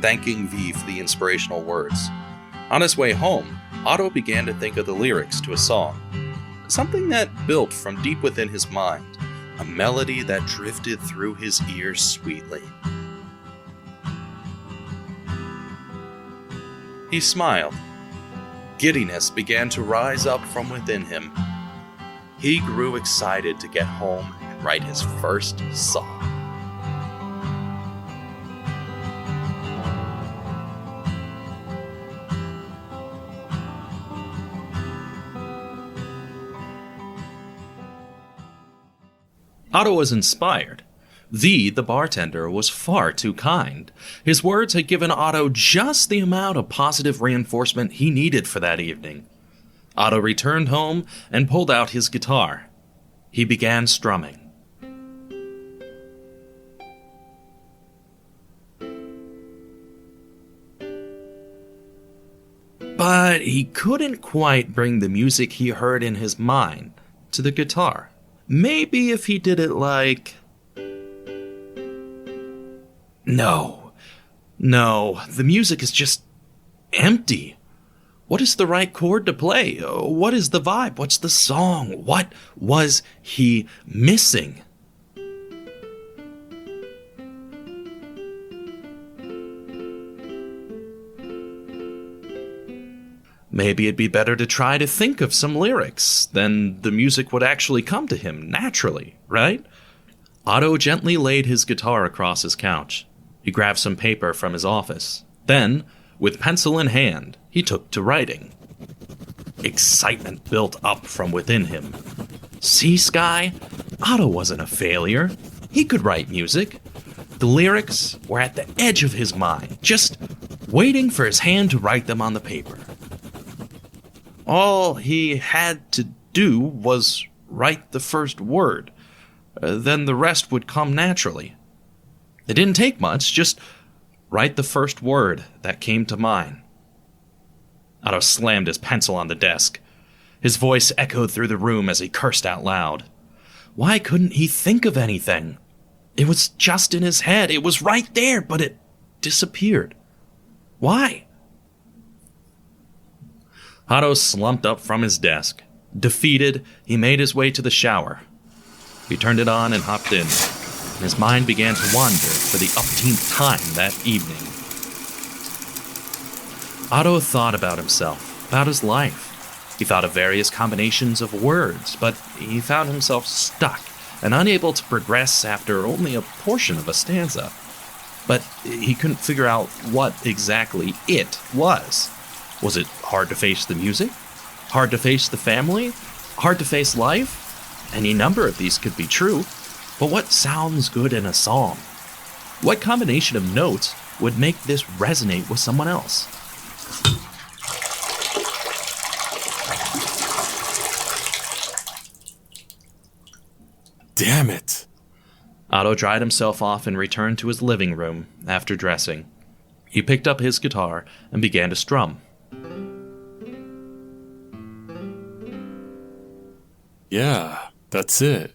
thanking V for the inspirational words. On his way home, Otto began to think of the lyrics to a song. Something that built from deep within his mind, a melody that drifted through his ears sweetly. He smiled. Giddiness began to rise up from within him. He grew excited to get home and write his first song. Otto was inspired. The bartender, was far too kind. His words had given Otto just the amount of positive reinforcement he needed for that evening. Otto returned home and pulled out his guitar. He began strumming. But he couldn't quite bring the music he heard in his mind to the guitar. Maybe if he did it like... No, the music is just empty. What is the right chord to play? What is the vibe? What's the song? What was he missing? Maybe it'd be better to try to think of some lyrics, then the music would actually come to him naturally, right? Otto gently laid his guitar across his couch. He grabbed some paper from his office. Then, with pencil in hand, he took to writing. Excitement built up from within him. See, Sky? Otto wasn't a failure. He could write music. The lyrics were at the edge of his mind, just waiting for his hand to write them on the paper. All he had to do was write the first word. Then the rest would come naturally. It didn't take much, just write the first word that came to mind. Otto slammed his pencil on the desk. His voice echoed through the room as he cursed out loud. Why couldn't he think of anything? It was just in his head. It was right there, but it disappeared. Why? Otto slumped up from his desk. Defeated, he made his way to the shower. He turned it on and hopped in. His mind began to wander for the umpteenth time that evening. Otto thought about himself, about his life. He thought of various combinations of words, but he found himself stuck and unable to progress after only a portion of a stanza. But he couldn't figure out what exactly it was. Was it hard to face the music? Hard to face the family? Hard to face life? Any number of these could be true. But what sounds good in a song? What combination of notes would make this resonate with someone else? Damn it! Otto dried himself off and returned to his living room after dressing. He picked up his guitar and began to strum. Yeah, that's it.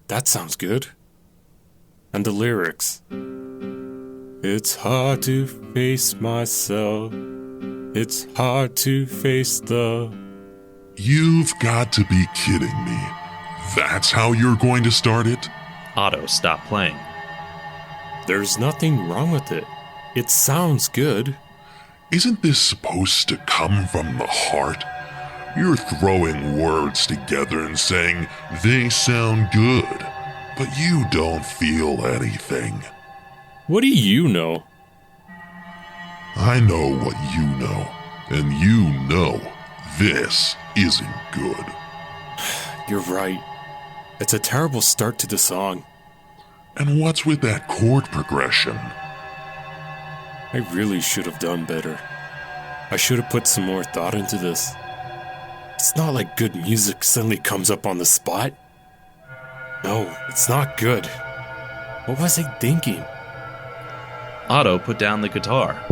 That sounds good. And the lyrics. It's hard to face myself. It's hard to face the... You've got to be kidding me. That's how you're going to start it? Otto stopped playing. There's nothing wrong with it. It sounds good. Isn't this supposed to come from the heart? You're throwing words together and saying they sound good, but you don't feel anything. What do you know? I know what you know, and you know this isn't good. You're right. It's a terrible start to the song. And what's with that chord progression? I really should have done better. I should have put some more thought into this. It's not like good music suddenly comes up on the spot. No, it's not good. What was I thinking? Otto put down the guitar.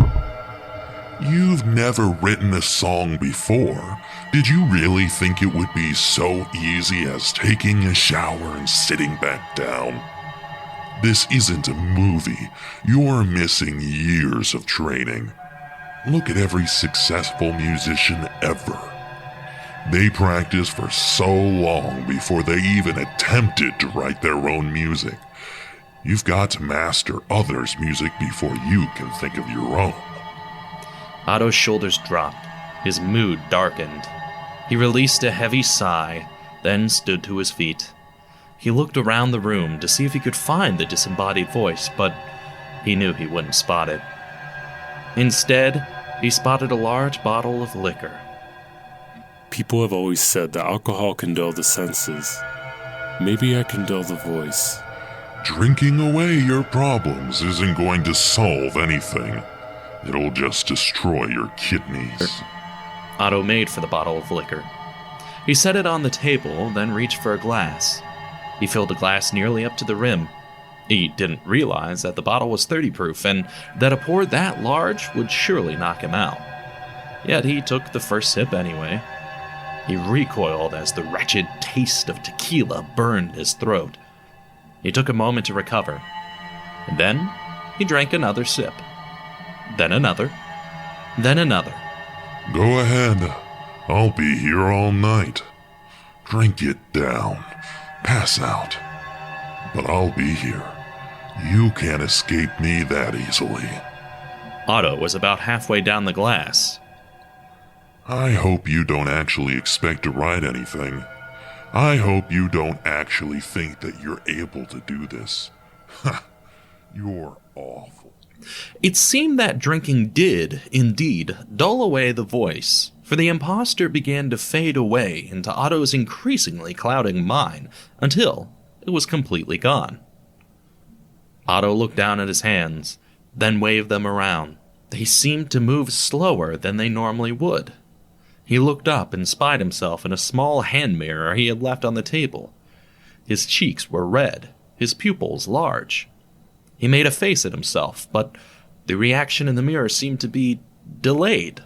You've never written a song before. Did you really think it would be so easy as taking a shower and sitting back down? This isn't a movie. You're missing years of training. Look at every successful musician ever. They practiced for so long before they even attempted to write their own music. You've got to master others' music before you can think of your own. Otto's shoulders dropped. His mood darkened. He released a heavy sigh, then stood to his feet. He looked around the room to see if he could find the disembodied voice, but he knew he wouldn't spot it. Instead, he spotted a large bottle of liquor. People have always said that alcohol can dull the senses. Maybe I can dull the voice. Drinking away your problems isn't going to solve anything. It'll just destroy your kidneys. Otto made for the bottle of liquor. He set it on the table, then reached for a glass. He filled a glass nearly up to the rim. He didn't realize that the bottle was 30 proof and that a pour that large would surely knock him out. Yet he took the first sip anyway. He recoiled as the wretched taste of tequila burned his throat. He took a moment to recover, and then he drank another sip. Then another. Then another. Go ahead. I'll be here all night. Drink it down. Pass out. But I'll be here. You can't escape me that easily. Otto was about halfway down the glass. I hope you don't actually expect to write anything. I hope you don't actually think that you're able to do this. You're awful. It seemed that drinking did, indeed, dull away the voice, for the imposter began to fade away into Otto's increasingly clouding mind until it was completely gone. Otto looked down at his hands, then waved them around. They seemed to move slower than they normally would. He looked up and spied himself in a small hand mirror he had left on the table. His cheeks were red, his pupils large. He made a face at himself, but the reaction in the mirror seemed to be delayed.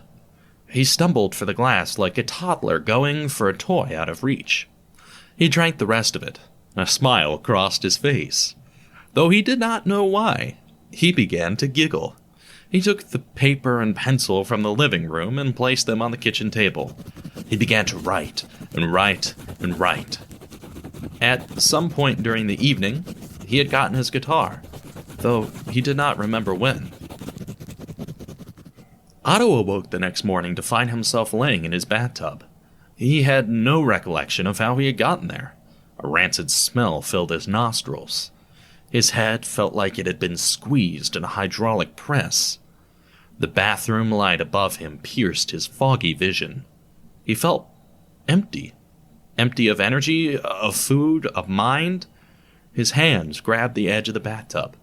He stumbled for the glass like a toddler going for a toy out of reach. He drank the rest of it. A smile crossed his face. Though he did not know why, he began to giggle. He took the paper and pencil from the living room and placed them on the kitchen table. He began to write and write and write. At some point during the evening, he had gotten his guitar, though he did not remember when. Otto awoke the next morning to find himself laying in his bathtub. He had no recollection of how he had gotten there. A rancid smell filled his nostrils. His head felt like it had been squeezed in a hydraulic press. The bathroom light above him pierced his foggy vision. He felt empty. Empty of energy, of food, of mind. His hands grabbed the edge of the bathtub.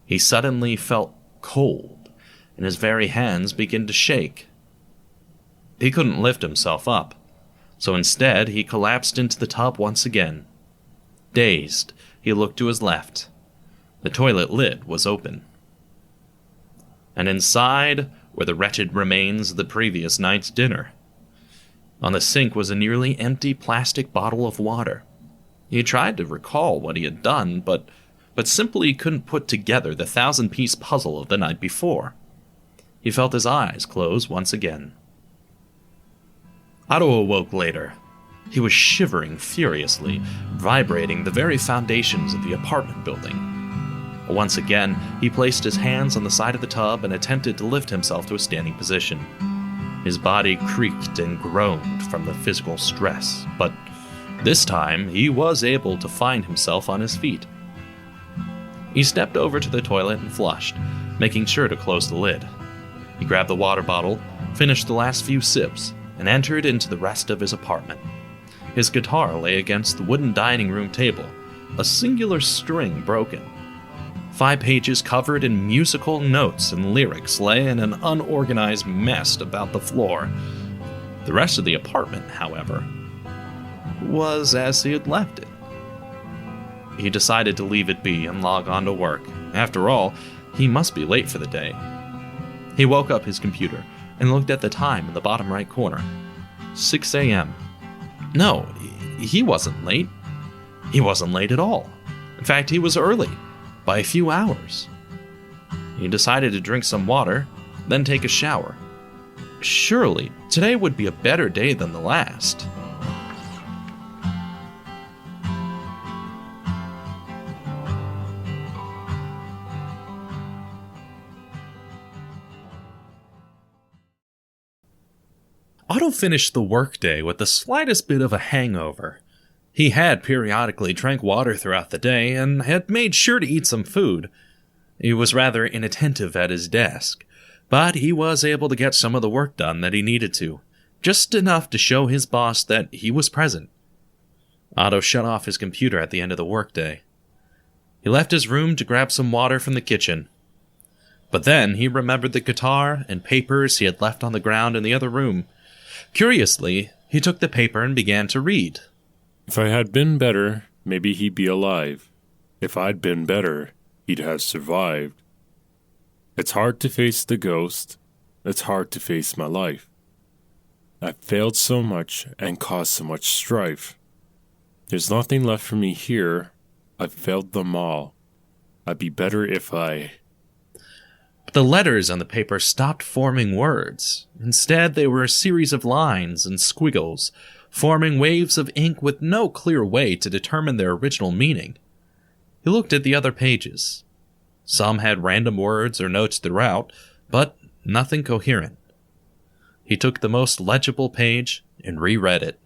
He suddenly felt cold, and his very hands began to shake. He couldn't lift himself up, so instead he collapsed into the tub once again. Dazed, he looked to his left. The toilet lid was open. And inside were the wretched remains of the previous night's dinner. On the sink was a nearly empty plastic bottle of water. He tried to recall what he had done, but simply couldn't put together the 1,000-piece puzzle of the night before. He felt his eyes close once again. Otto awoke later. He was shivering furiously, vibrating the very foundations of the apartment building. Once again, he placed his hands on the side of the tub and attempted to lift himself to a standing position. His body creaked and groaned from the physical stress, but this time he was able to find himself on his feet. He stepped over to the toilet and flushed, making sure to close the lid. He grabbed the water bottle, finished the last few sips, and entered into the rest of his apartment. His guitar lay against the wooden dining room table, a singular string broken. 5 pages covered in musical notes and lyrics lay in an unorganized mess about the floor. The rest of the apartment, however, was as he had left it. He decided to leave it be and log on to work. After all, he must be late for the day. He woke up his computer and looked at the time in the bottom right corner. 6 a.m. No, he wasn't late. He wasn't late at all. In fact, he was early, by a few hours. He decided to drink some water, then take a shower. Surely, today would be a better day than the last. Otto finished the workday with the slightest bit of a hangover. He had periodically drank water throughout the day and had made sure to eat some food. He was rather inattentive at his desk, but he was able to get some of the work done that he needed to, just enough to show his boss that he was present. Otto shut off his computer at the end of the workday. He left his room to grab some water from the kitchen. But then he remembered the guitar and papers he had left on the ground in the other room. Curiously, he took the paper and began to read. If I had been better, maybe he'd be alive. If I'd been better, he'd have survived. It's hard to face the ghost. It's hard to face my life. I've failed so much and caused so much strife. There's nothing left for me here. I've failed them all. I'd be better if I... But the letters on the paper stopped forming words. Instead, they were a series of lines and squiggles, forming waves of ink with no clear way to determine their original meaning. He looked at the other pages. Some had random words or notes throughout, but nothing coherent. He took the most legible page and reread it.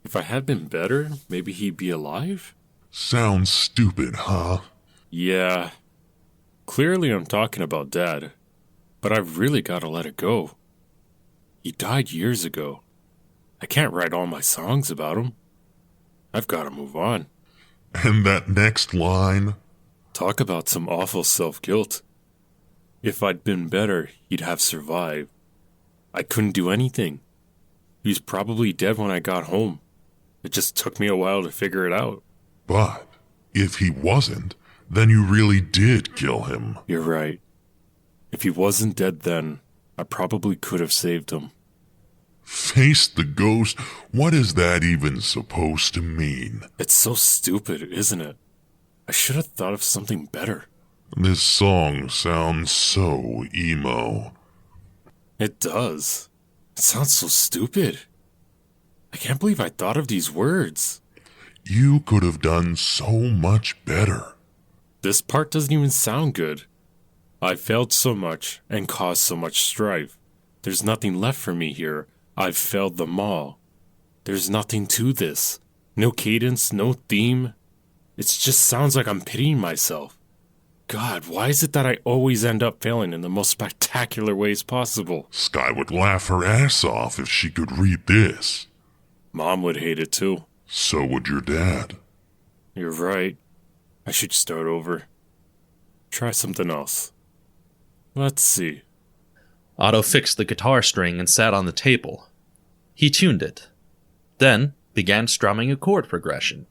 If I had been better, maybe he'd be alive? Sounds stupid, huh? Yeah. Clearly I'm talking about Dad, but I've really got to let it go. He died years ago. I can't write all my songs about him. I've got to move on. And that next line? Talk about some awful self-guilt. If I'd been better, he'd have survived. I couldn't do anything. He was probably dead when I got home. It just took me a while to figure it out. But if he wasn't, then you really did kill him. You're right. If he wasn't dead then, I probably could have saved him. Face the ghost? What is that even supposed to mean? It's so stupid, isn't it? I should have thought of something better. This song sounds so emo. It does. It sounds so stupid. I can't believe I thought of these words. You could have done so much better. This part doesn't even sound good. I failed so much and caused so much strife. There's nothing left for me here. I've failed them all. There's nothing to this. No cadence, no theme. It just sounds like I'm pitying myself. God, why is it that I always end up failing in the most spectacular ways possible? Sky would laugh her ass off if she could read this. Mom would hate it too. So would your dad. You're right. I should start over. Try something else. Let's see. Otto fixed the guitar string and sat on the table. He tuned it, then began strumming a chord progression.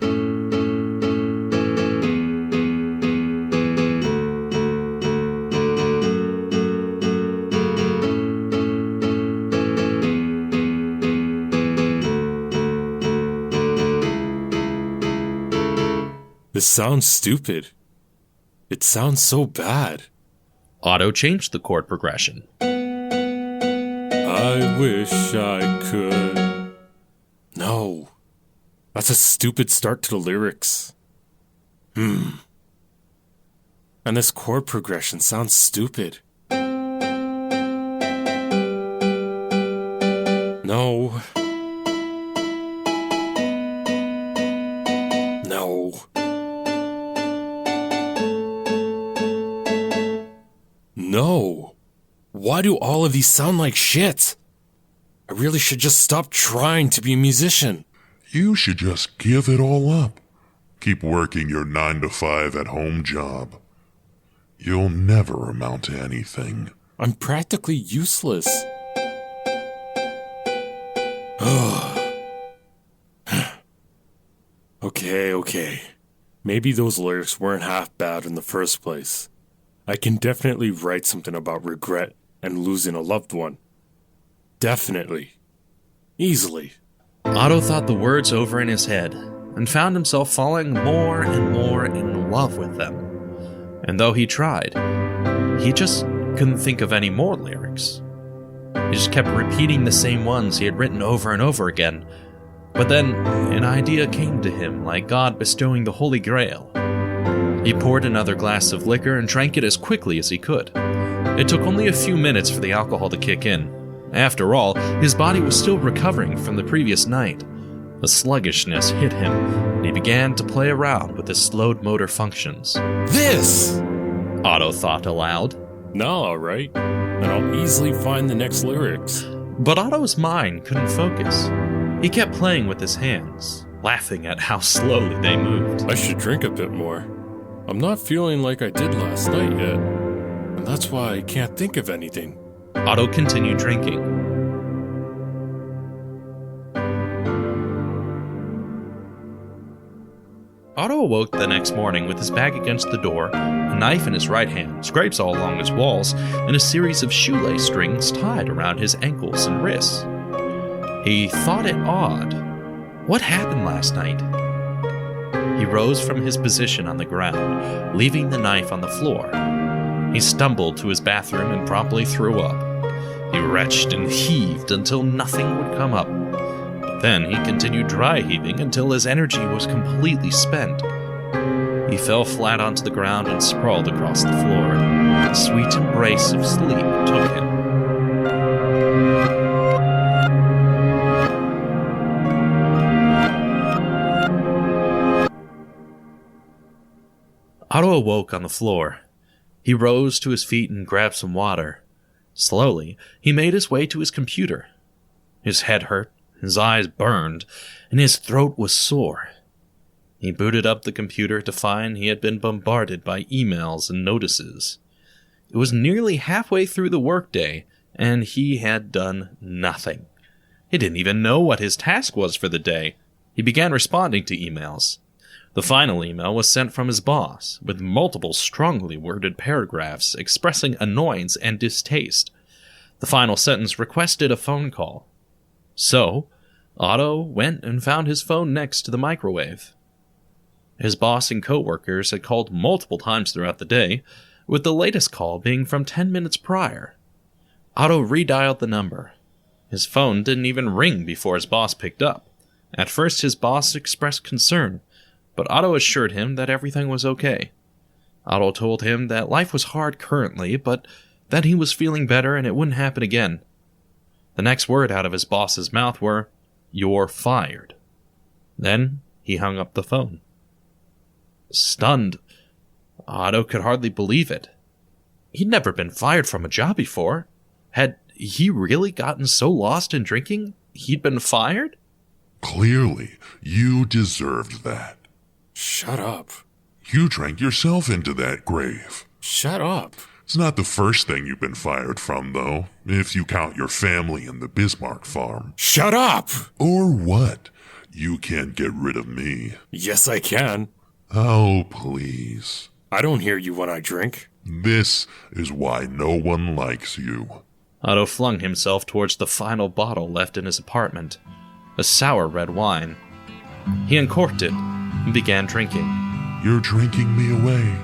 This sounds stupid. It sounds so bad. Otto changed the chord progression. I wish I could. No. That's a stupid start to the lyrics. And this chord progression sounds stupid. No. No. No. Why do all of these sound like shit? I really should just stop trying to be a musician. You should just give it all up. Keep working your 9-to-5 at-home job. You'll never amount to anything. I'm practically useless. Okay. Maybe those lyrics weren't half bad in the first place. I can definitely write something about regret and losing a loved one. Definitely. Easily. Otto thought the words over in his head and found himself falling more and more in love with them. And though he tried, he just couldn't think of any more lyrics. He just kept repeating the same ones he had written over and over again. But then an idea came to him, like God bestowing the Holy Grail. He poured another glass of liquor and drank it as quickly as he could. It took only a few minutes for the alcohol to kick in. After all, his body was still recovering from the previous night. A sluggishness hit him, and he began to play around with his slowed motor functions. This! Otto thought aloud. Now, alright. And I'll easily find the next lyrics. But Otto's mind couldn't focus. He kept playing with his hands, laughing at how slowly they moved. I should drink a bit more. I'm not feeling like I did last night yet, and that's why I can't think of anything. Otto continued drinking. Otto awoke the next morning with his back against the door, a knife in his right hand, scrapes all along his walls, and a series of shoelace strings tied around his ankles and wrists. He thought it odd. What happened last night? He rose from his position on the ground, leaving the knife on the floor. He stumbled to his bathroom and promptly threw up. He retched and heaved until nothing would come up. But then he continued dry heaving until his energy was completely spent. He fell flat onto the ground and sprawled across the floor. A sweet embrace of sleep took him. Otto awoke on the floor. He rose to his feet and grabbed some water. Slowly, he made his way to his computer. His head hurt, his eyes burned, and his throat was sore. He booted up the computer to find he had been bombarded by emails and notices. It was nearly halfway through the workday, and he had done nothing. He didn't even know what his task was for the day. He began responding to emails. The final email was sent from his boss, with multiple strongly worded paragraphs expressing annoyance and distaste. The final sentence requested a phone call. So, Otto went and found his phone next to the microwave. His boss and co-workers had called multiple times throughout the day, with the latest call being from 10 minutes prior. Otto redialed the number. His phone didn't even ring before his boss picked up. At first, his boss expressed concern, but Otto assured him that everything was okay. Otto told him that life was hard currently, but that he was feeling better and it wouldn't happen again. The next word out of his boss's mouth were, "You're fired." Then he hung up the phone. Stunned, Otto could hardly believe it. He'd never been fired from a job before. Had he really gotten so lost in drinking, he'd been fired? Clearly, you deserved that. Shut up. You drank yourself into that grave. Shut up. It's not the first thing you've been fired from, though, if you count your family and the Bismark farm. Shut up! Or what? You can't get rid of me. Yes, I can. Oh, please. I don't hear you when I drink. This is why no one likes you. Otto flung himself towards the final bottle left in his apartment, a sour red wine. He uncorked it and began drinking. You're drinking me away,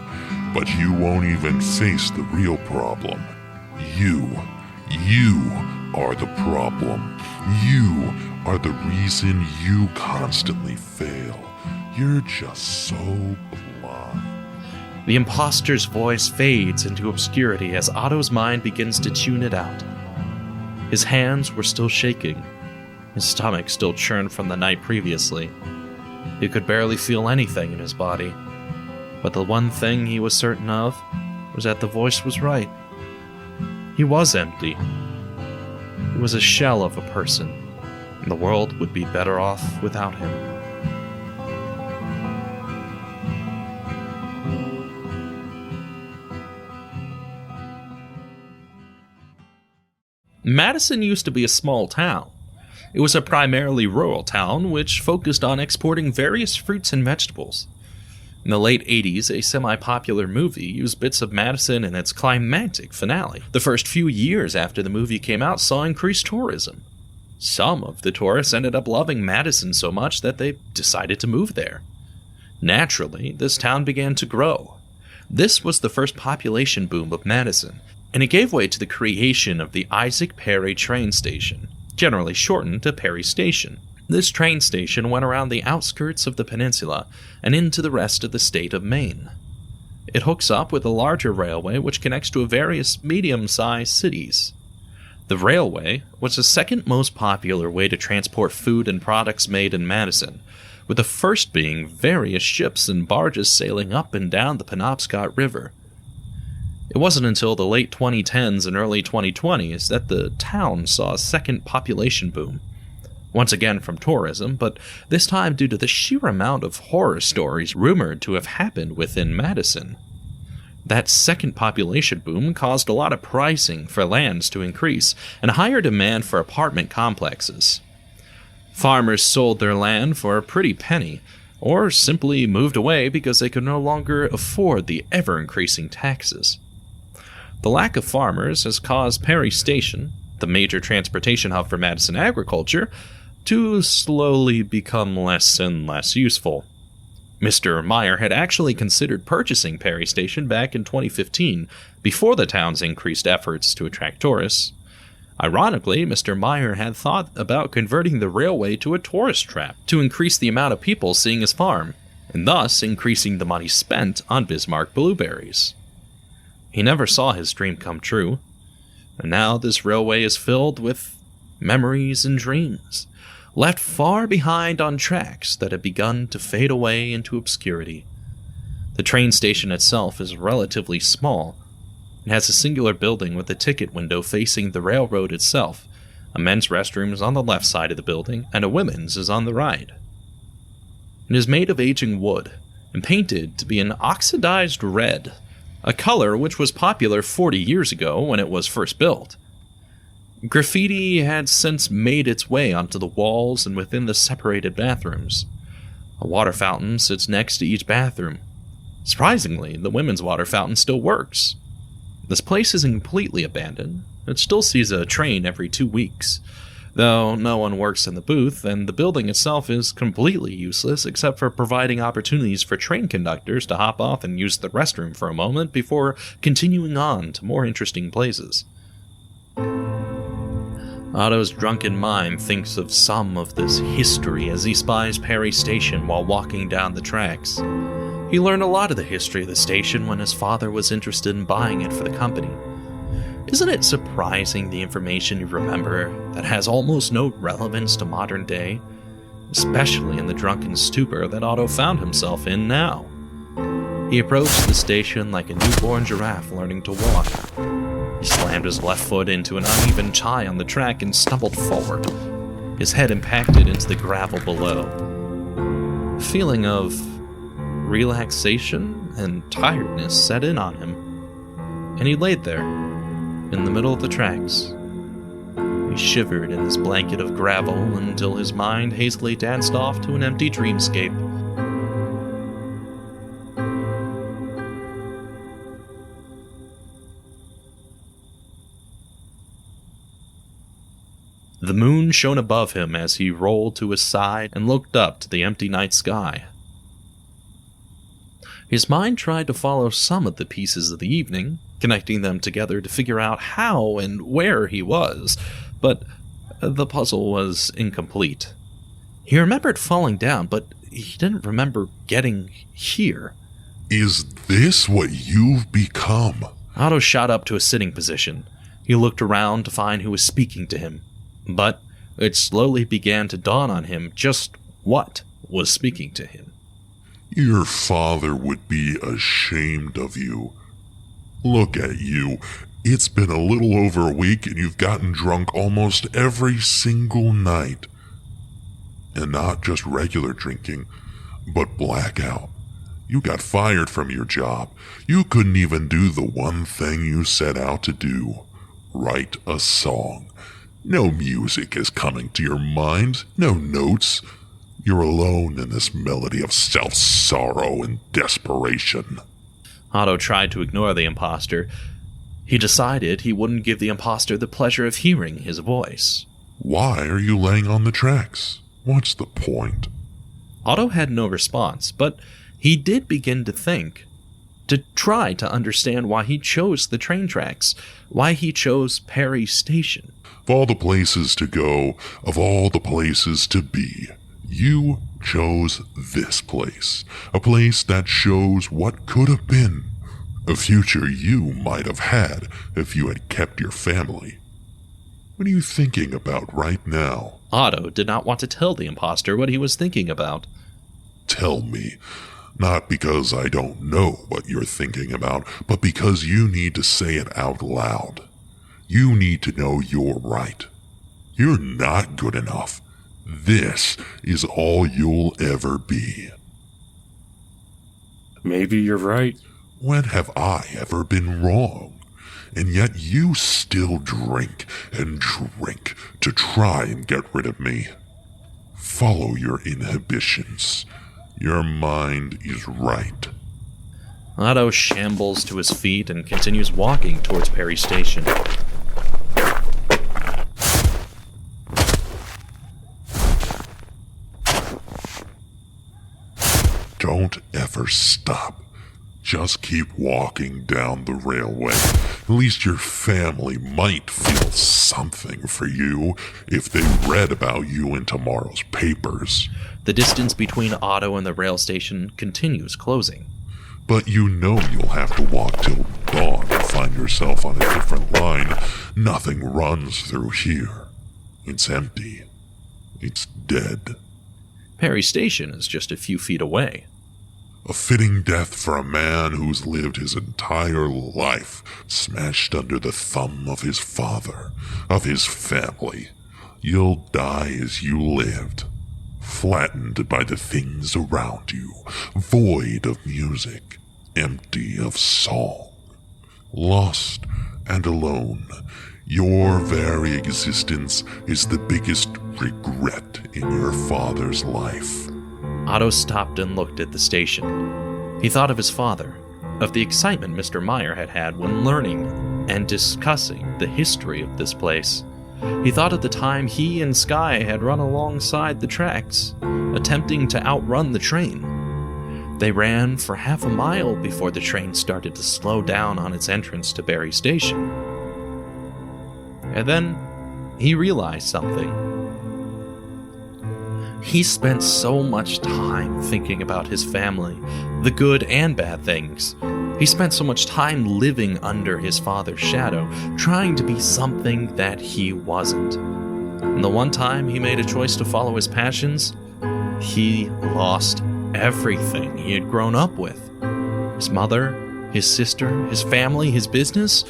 but you won't even face the real problem. You are the problem. You are the reason you constantly fail. You're just so blind. The imposter's voice fades into obscurity as Otto's mind begins to tune it out. His hands were still shaking. His stomach still churned from the night previously. He could barely feel anything in his body. But the one thing he was certain of was that the voice was right. He was empty. He was a shell of a person, and the world would be better off without him. Madison used to be a small town. It was a primarily rural town which focused on exporting various fruits and vegetables. In the late 80s, a semi-popular movie used bits of Madison in its climactic finale. The first few years after the movie came out saw increased tourism. Some of the tourists ended up loving Madison so much that they decided to move there. Naturally, this town began to grow. This was the first population boom of Madison, and it gave way to the creation of the Isaac Perry train station, generally shortened to Perry Station. This train station went around the outskirts of the peninsula and into the rest of the state of Maine. It hooks up with a larger railway which connects to various medium-sized cities. The railway was the second most popular way to transport food and products made in Madison, with the first being various ships and barges sailing up and down the Penobscot River. It wasn't until the late 2010s and early 2020s that the town saw a second population boom. Once again from tourism, but this time due to the sheer amount of horror stories rumored to have happened within Madison. That second population boom caused a lot of pricing for lands to increase and a higher demand for apartment complexes. Farmers sold their land for a pretty penny, or simply moved away because they could no longer afford the ever-increasing taxes. The lack of farmers has caused Perry Station, the major transportation hub for Madison agriculture, to slowly become less and less useful. Mr. Meyer had actually considered purchasing Perry Station back in 2015, before the town's increased efforts to attract tourists. Ironically, Mr. Meyer had thought about converting the railway to a tourist trap to increase the amount of people seeing his farm, and thus increasing the money spent on Bismark blueberries. He never saw his dream come true, and now this railway is filled with memories and dreams, left far behind on tracks that have begun to fade away into obscurity. The train station itself is relatively small. It has a singular building with a ticket window facing the railroad itself. A men's restroom is on the left side of the building, and a women's is on the right. It is made of aging wood, and painted to be an oxidized red, a color which was popular 40 years ago when it was first built. Graffiti had since made its way onto the walls and within the separated bathrooms. A water fountain sits next to each bathroom. Surprisingly, the women's water fountain still works. This place isn't completely abandoned. It still sees a train every 2 weeks, though no one works in the booth, and the building itself is completely useless except for providing opportunities for train conductors to hop off and use the restroom for a moment before continuing on to more interesting places. Otto's drunken mind thinks of some of this history as he spies Perry Station while walking down the tracks. He learned a lot of the history of the station when his father was interested in buying it for the company. Isn't it surprising the information you remember that has almost no relevance to modern day, especially in the drunken stupor that Otto found himself in now? He approached the station like a newborn giraffe learning to walk. He slammed his left foot into an uneven chai on the track and stumbled forward. His head impacted into the gravel below. A feeling of relaxation and tiredness set in on him, and he laid there, in the middle of the tracks. He shivered in his blanket of gravel until his mind hazily danced off to an empty dreamscape. The moon shone above him as he rolled to his side and looked up to the empty night sky. His mind tried to follow some of the pieces of the evening, connecting them together to figure out how and where he was, but the puzzle was incomplete. He remembered falling down, but he didn't remember getting here. Is this what you've become? Otto shot up to a sitting position. He looked around to find who was speaking to him, but it slowly began to dawn on him just what was speaking to him. Your father would be ashamed of you. Look at you. It's been a little over a week and you've gotten drunk almost every single night. And not just regular drinking, but blackout. You got fired from your job. You couldn't even do the one thing you set out to do. Write a song. No music is coming to your mind. No notes. You're alone in this melody of self-sorrow and desperation. Otto tried to ignore the imposter. He decided he wouldn't give the imposter the pleasure of hearing his voice. Why are you laying on the tracks? What's the point? Otto had no response, but he did begin to think, to try to understand why he chose the train tracks, why he chose Perry Station. Of all the places to go, of all the places to be, you chose this place. A place that shows what could have been. A future you might have had if you had kept your family. What are you thinking about right now? Otto did not want to tell the imposter what he was thinking about. Tell me. Not because I don't know what you're thinking about, but because you need to say it out loud. You need to know you're right. You're not good enough. This is all you'll ever be. Maybe you're right. When have I ever been wrong? And yet you still drink and drink to try and get rid of me. Follow your inhibitions. Your mind is right. Otto shambles to his feet and continues walking towards Perry Station. Don't ever stop. Just keep walking down the railway. At least your family might feel something for you if they read about you in tomorrow's papers. The distance between Otto and the rail station continues closing. But you know you'll have to walk till dawn to find yourself on a different line. Nothing runs through here. It's empty. It's dead. Perry Station is just a few feet away. A fitting death for a man who's lived his entire life smashed under the thumb of his father, of his family. You'll die as you lived, flattened by the things around you, void of music, empty of song. Lost and alone, your very existence is the biggest regret in your father's life. Otto stopped and looked at the station. He thought of his father, of the excitement Mr. Meyer had had when learning and discussing the history of this place. He thought of the time he and Sky had run alongside the tracks, attempting to outrun the train. They ran for half a mile before the train started to slow down on its entrance to Perry Station. And then he realized something. He spent so much time thinking about his family, the good and bad things. He spent so much time living under his father's shadow, trying to be something that he wasn't. And the one time he made a choice to follow his passions, he lost everything he had grown up with. His mother, his sister, his family, his business.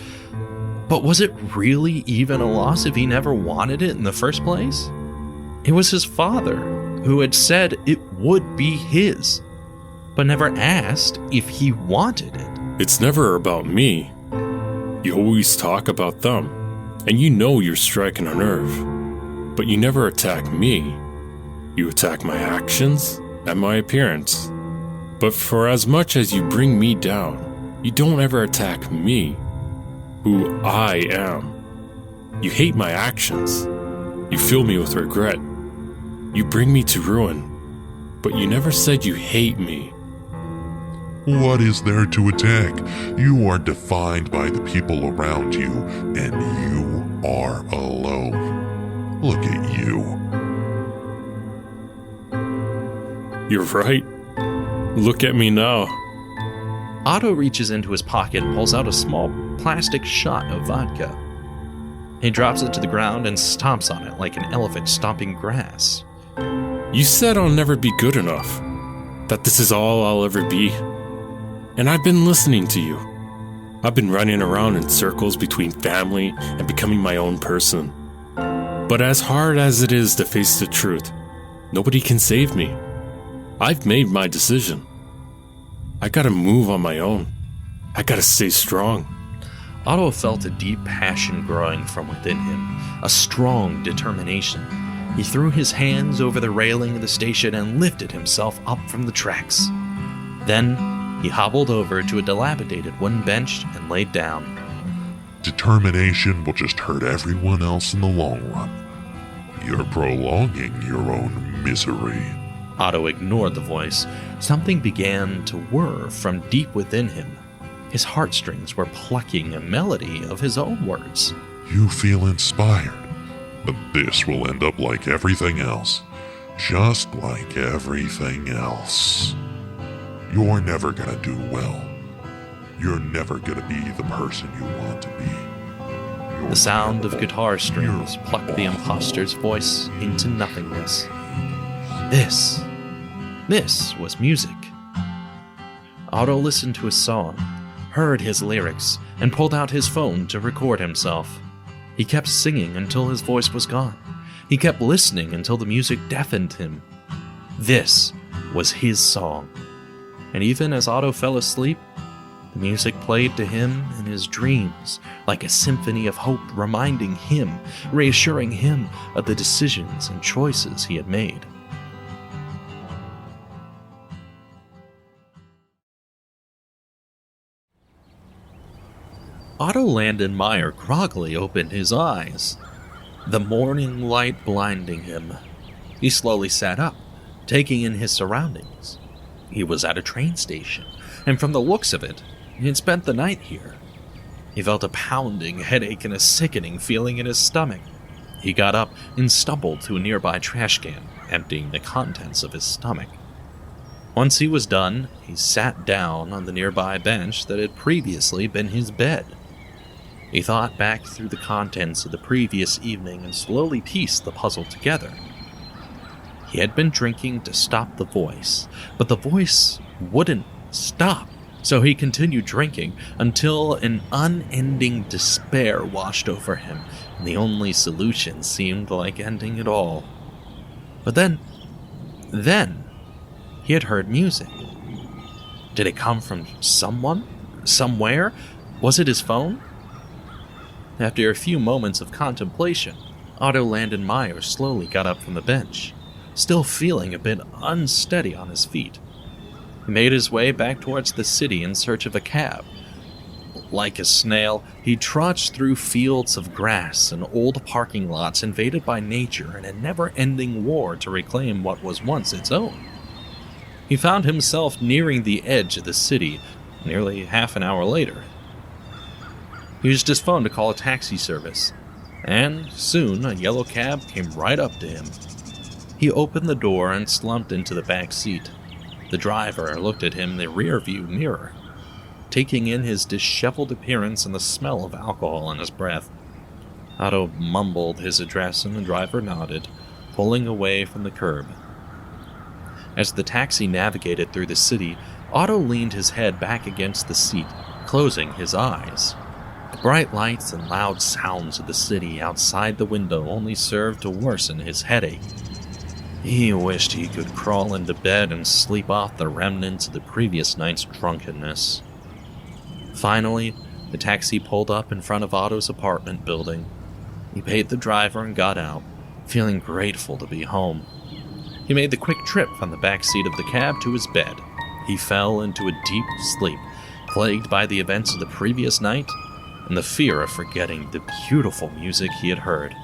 But was it really even a loss if he never wanted it in the first place? It was his father who had said it would be his, but never asked if he wanted it. It's never about me. You always talk about them, and you know you're striking a nerve. But you never attack me. You attack my actions and my appearance. But for as much as you bring me down, you don't ever attack me, who I am. You hate my actions. You fill me with regret. You bring me to ruin, but you never said you hate me. What is there to attack? You are defined by the people around you, and you are alone. Look at you. You're right. Look at me now. Otto reaches into his pocket and pulls out a small plastic shot of vodka. He drops it to the ground and stomps on it like an elephant stomping grass. You said I'll never be good enough, that this is all I'll ever be. And I've been listening to you. I've been running around in circles between family and becoming my own person. But as hard as it is to face the truth, nobody can save me. I've made my decision. I gotta move on my own. I gotta stay strong. Otto felt a deep passion growing from within him, a strong determination. He threw his hands over the railing of the station and lifted himself up from the tracks. Then, he hobbled over to a dilapidated wooden bench and laid down. Determination will just hurt everyone else in the long run. You're prolonging your own misery. Otto ignored the voice. Something began to whir from deep within him. His heartstrings were plucking a melody of his own words. You feel inspired, but this will end up like everything else. Just like everything else. You're never gonna do well. You're never gonna be the person you want to be. The sound of guitar strings plucked the imposter's voice into nothingness. This was music. Otto listened to his song, heard his lyrics, and pulled out his phone to record himself. He kept singing until his voice was gone. He kept listening until the music deafened him. This was his song. And even as Otto fell asleep, the music played to him in his dreams, like a symphony of hope, reminding him, reassuring him of the decisions and choices he had made. Otto Landyn Meyer groggily opened his eyes, the morning light blinding him. He slowly sat up, taking in his surroundings. He was at a train station, and from the looks of it, he had spent the night here. He felt a pounding headache and a sickening feeling in his stomach. He got up and stumbled to a nearby trash can, emptying the contents of his stomach. Once he was done, he sat down on the nearby bench that had previously been his bed. He thought back through the contents of the previous evening and slowly pieced the puzzle together. He had been drinking to stop the voice, but the voice wouldn't stop, so he continued drinking until an unending despair washed over him, and the only solution seemed like ending it all. But then, he had heard music. Did it come from someone? Somewhere? Was it his phone? After a few moments of contemplation, Otto Landyn Meyer slowly got up from the bench, still feeling a bit unsteady on his feet. He made his way back towards the city in search of a cab. Like a snail, he trudged through fields of grass and old parking lots invaded by nature in a never-ending war to reclaim what was once its own. He found himself nearing the edge of the city nearly half an hour later. He used his phone to call a taxi service, and soon a yellow cab came right up to him. He opened the door and slumped into the back seat. The driver looked at him in the rearview mirror, taking in his disheveled appearance and the smell of alcohol in his breath. Otto mumbled his address and the driver nodded, pulling away from the curb. As the taxi navigated through the city, Otto leaned his head back against the seat, closing his eyes. The bright lights and loud sounds of the city outside the window only served to worsen his headache. He wished he could crawl into bed and sleep off the remnants of the previous night's drunkenness. Finally, the taxi pulled up in front of Otto's apartment building. He paid the driver and got out, feeling grateful to be home. He made the quick trip from the back seat of the cab to his bed. He fell into a deep sleep, plagued by the events of the previous night and the fear of forgetting the beautiful music he had heard.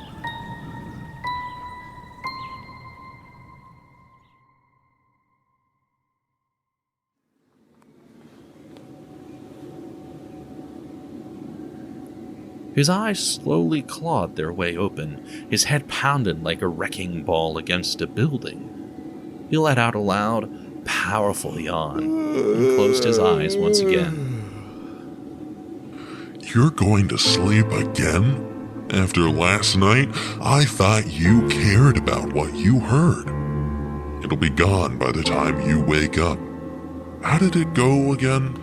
His eyes slowly clawed their way open. His head pounded like a wrecking ball against a building. He let out a loud, powerful yawn and closed his eyes once again. You're going to sleep again? After last night, I thought you cared about what you heard. It'll be gone by the time you wake up. How did it go again?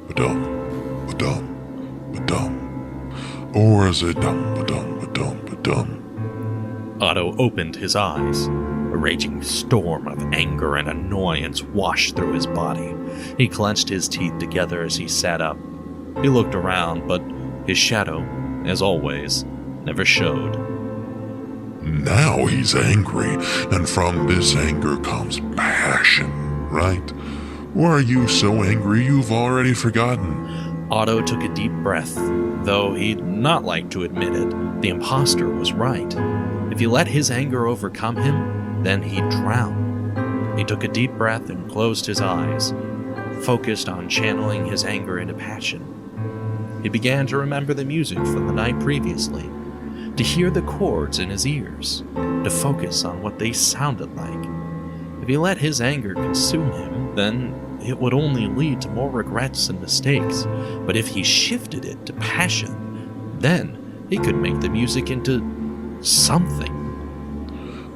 Ba-dum, ba-dum, dum-ba-dum? Or is it dum-ba-dum-ba-dum-ba-dum? Otto opened his eyes. A raging storm of anger and annoyance washed through his body. He clenched his teeth together as he sat up. He looked around, but his shadow, as always, never showed. Now he's angry, and from this anger comes passion, right? Or are you so angry you've already forgotten? Otto took a deep breath. Though he'd not like to admit it, the imposter was right. If he let his anger overcome him, then he'd drown. He took a deep breath and closed his eyes, focused on channeling his anger into passion. He began to remember the music from the night previously, to hear the chords in his ears, to focus on what they sounded like. If he let his anger consume him, then it would only lead to more regrets and mistakes. But if he shifted it to passion, then he could make the music into something.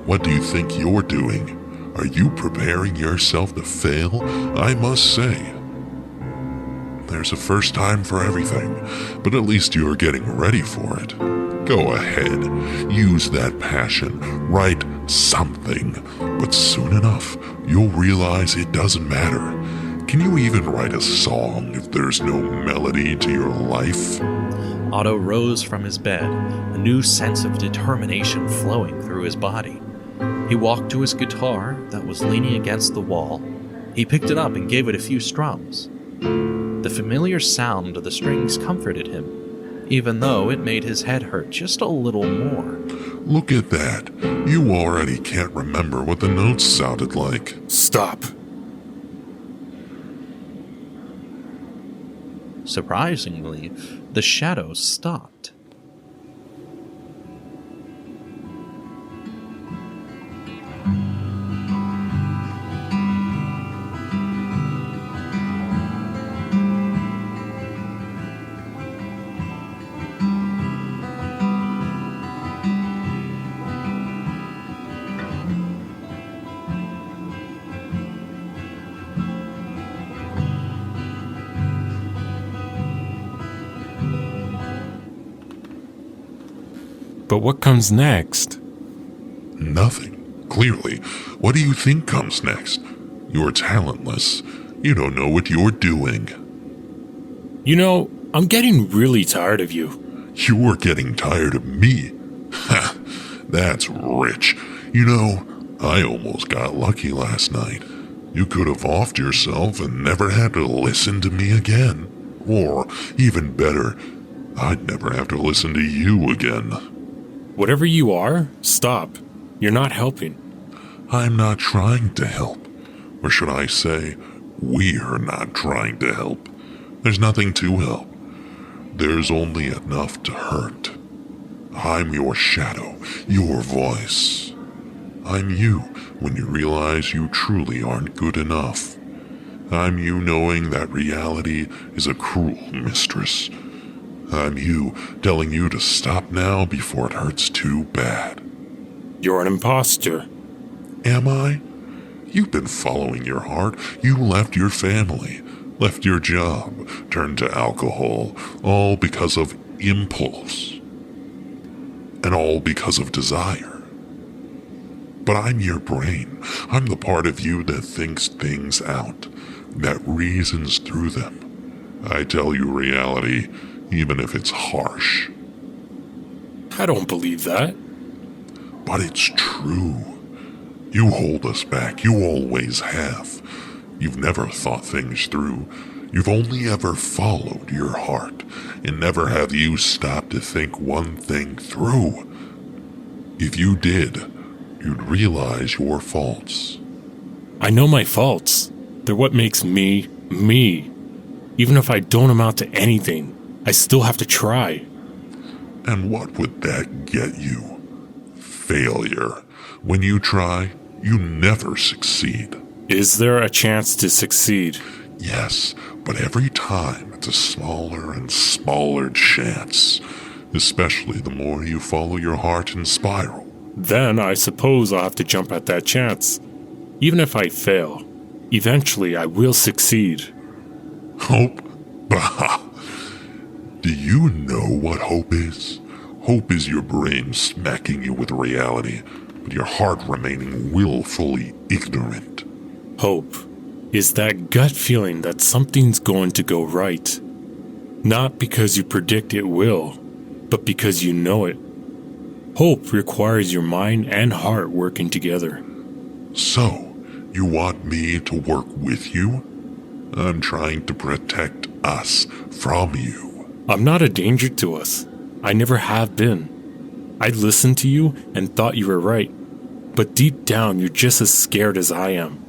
What do you think you're doing? Are you preparing yourself to fail? I must say, there's a first time for everything, but at least you're getting ready for it. Go ahead, use that passion, write something, but soon enough, you'll realize it doesn't matter. Can you even write a song if there's no melody to your life? Otto rose from his bed, a new sense of determination flowing through his body. He walked to his guitar that was leaning against the wall. He picked it up and gave it a few strums. The familiar sound of the strings comforted him, even though it made his head hurt just a little more. Look at that. You already can't remember what the notes sounded like. Stop. Surprisingly, the shadows stopped. But what comes next? Nothing. Clearly. What do you think comes next? You're talentless. You don't know what you're doing. You know, I'm getting really tired of you. You're getting tired of me. Ha! That's rich. You know, I almost got lucky last night. You could have offed yourself and never had to listen to me again. Or, even better, I'd never have to listen to you again. Whatever you are, stop. You're not helping. I'm not trying to help. Or should I say, we're not trying to help. There's nothing to help. There's only enough to hurt. I'm your shadow, your voice. I'm you when you realize you truly aren't good enough. I'm you knowing that reality is a cruel mistress. I'm you telling you to stop now before it hurts too bad. You're an imposter. Am I? You've been following your heart. You left your family, left your job, turned to alcohol, all because of impulse. And all because of desire. But I'm your brain. I'm the part of you that thinks things out, that reasons through them. I tell you reality, even if it's harsh. I don't believe that. But it's true. You hold us back. You always have. You've never thought things through. You've only ever followed your heart, and never have you stopped to think one thing through. If you did, you'd realize your faults. I know my faults. They're what makes me, me. Even if I don't amount to anything, I still have to try. And what would that get you? Failure. When you try, you never succeed. Is there a chance to succeed? Yes, but every time it's a smaller and smaller chance. Especially the more you follow your heart and spiral. Then I suppose I'll have to jump at that chance. Even if I fail, eventually I will succeed. Hope? Bah! Do you know what hope is? Hope is your brain smacking you with reality, but your heart remaining willfully ignorant. Hope is that gut feeling that something's going to go right. Not because you predict it will, but because you know it. Hope requires your mind and heart working together. So, you want me to work with you? I'm trying to protect us from you. I'm not a danger to us. I never have been. I listened to you and thought you were right. But deep down, you're just as scared as I am.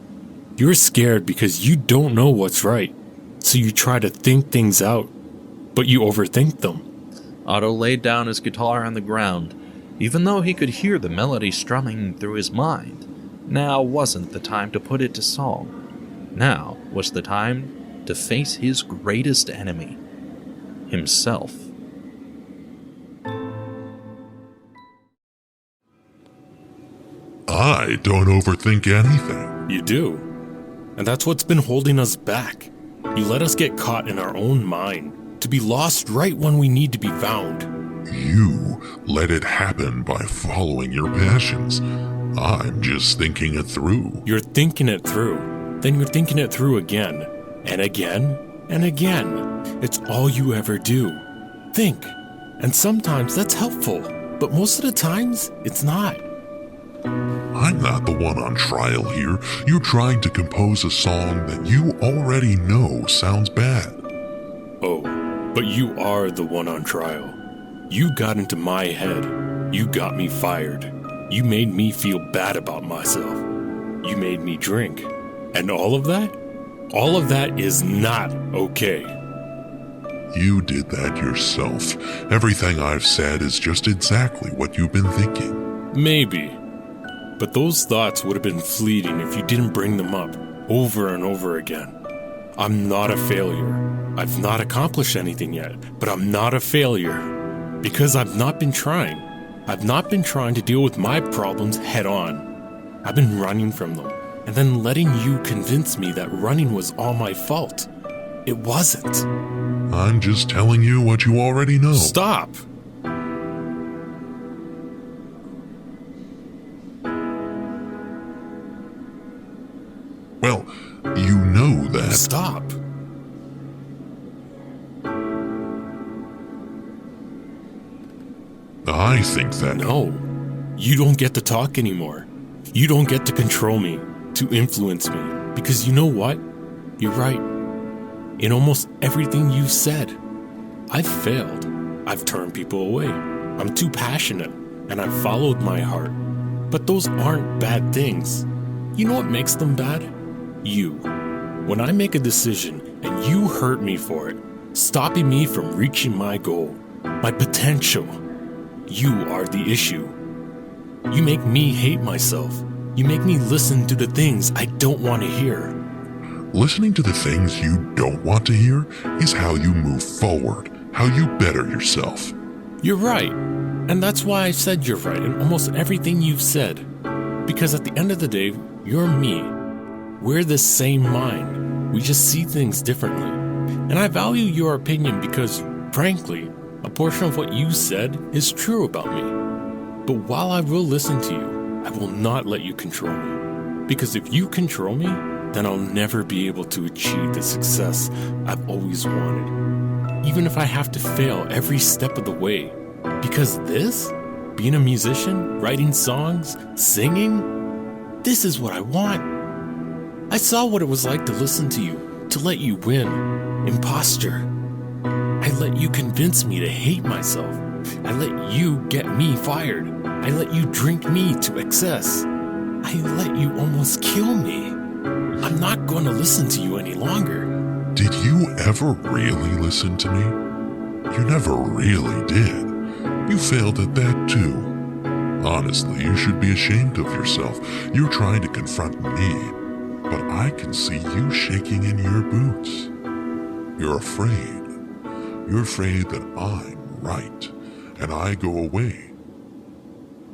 You're scared because you don't know what's right. So you try to think things out, but you overthink them. Otto laid down his guitar on the ground, even though he could hear the melody strumming through his mind. Now wasn't the time to put it to song. Now was the time to face his greatest enemy, himself. I don't overthink anything. You do. And that's what's been holding us back. You let us get caught in our own mind, to be lost right when we need to be found. You let it happen by following your passions. I'm just thinking it through. You're thinking it through. Then you're thinking it through again. And again. And again. It's all you ever do. Think. And sometimes that's helpful. But most of the times, it's not. I'm not the one on trial here. You're trying to compose a song that you already know sounds bad. Oh, but you are the one on trial. You got into my head. You got me fired. You made me feel bad about myself. You made me drink. And all of that is not okay. You did that yourself. Everything I've said is just exactly what you've been thinking. Maybe. But those thoughts would have been fleeting if you didn't bring them up over and over again. I'm not a failure. I've not accomplished anything yet, but I'm not a failure. Because I've not been trying. I've not been trying to deal with my problems head on. I've been running from them, and then letting you convince me that running was all my fault. It wasn't. I'm just telling you what you already know. Stop! Well, you know that. Stop! I think that... No. You don't get to talk anymore. You don't get to control me, to influence me. Because you know what? You're right. In almost everything you've said, I've failed. I've turned people away. I'm too passionate, and I've followed my heart. But those aren't bad things. You know what makes them bad? You. When I make a decision and you hurt me for it, stopping me from reaching my goal, my potential, you are the issue. You make me hate myself. You make me listen to the things I don't want to hear. Listening to the things you don't want to hear is how you move forward, how you better yourself. You're right. And that's why I said you're right in almost everything you've said. Because at the end of the day, you're me. We're the same mind. We just see things differently. And I value your opinion because, frankly, a portion of what you said is true about me. But while I will listen to you, I will not let you control me. Because if you control me, then I'll never be able to achieve the success I've always wanted. Even if I have to fail every step of the way. Because this, being a musician, writing songs, singing, this is what I want. I saw what it was like to listen to you, to let you win. Imposter. I let you convince me to hate myself. I let you get me fired. I let you drink me to excess. I let you almost kill me. I'm not going to listen to you any longer. Did you ever really listen to me? You never really did. You failed at that too. Honestly, you should be ashamed of yourself. You're trying to confront me, but I can see you shaking in your boots. You're afraid. You're afraid that I'm right, and I go away.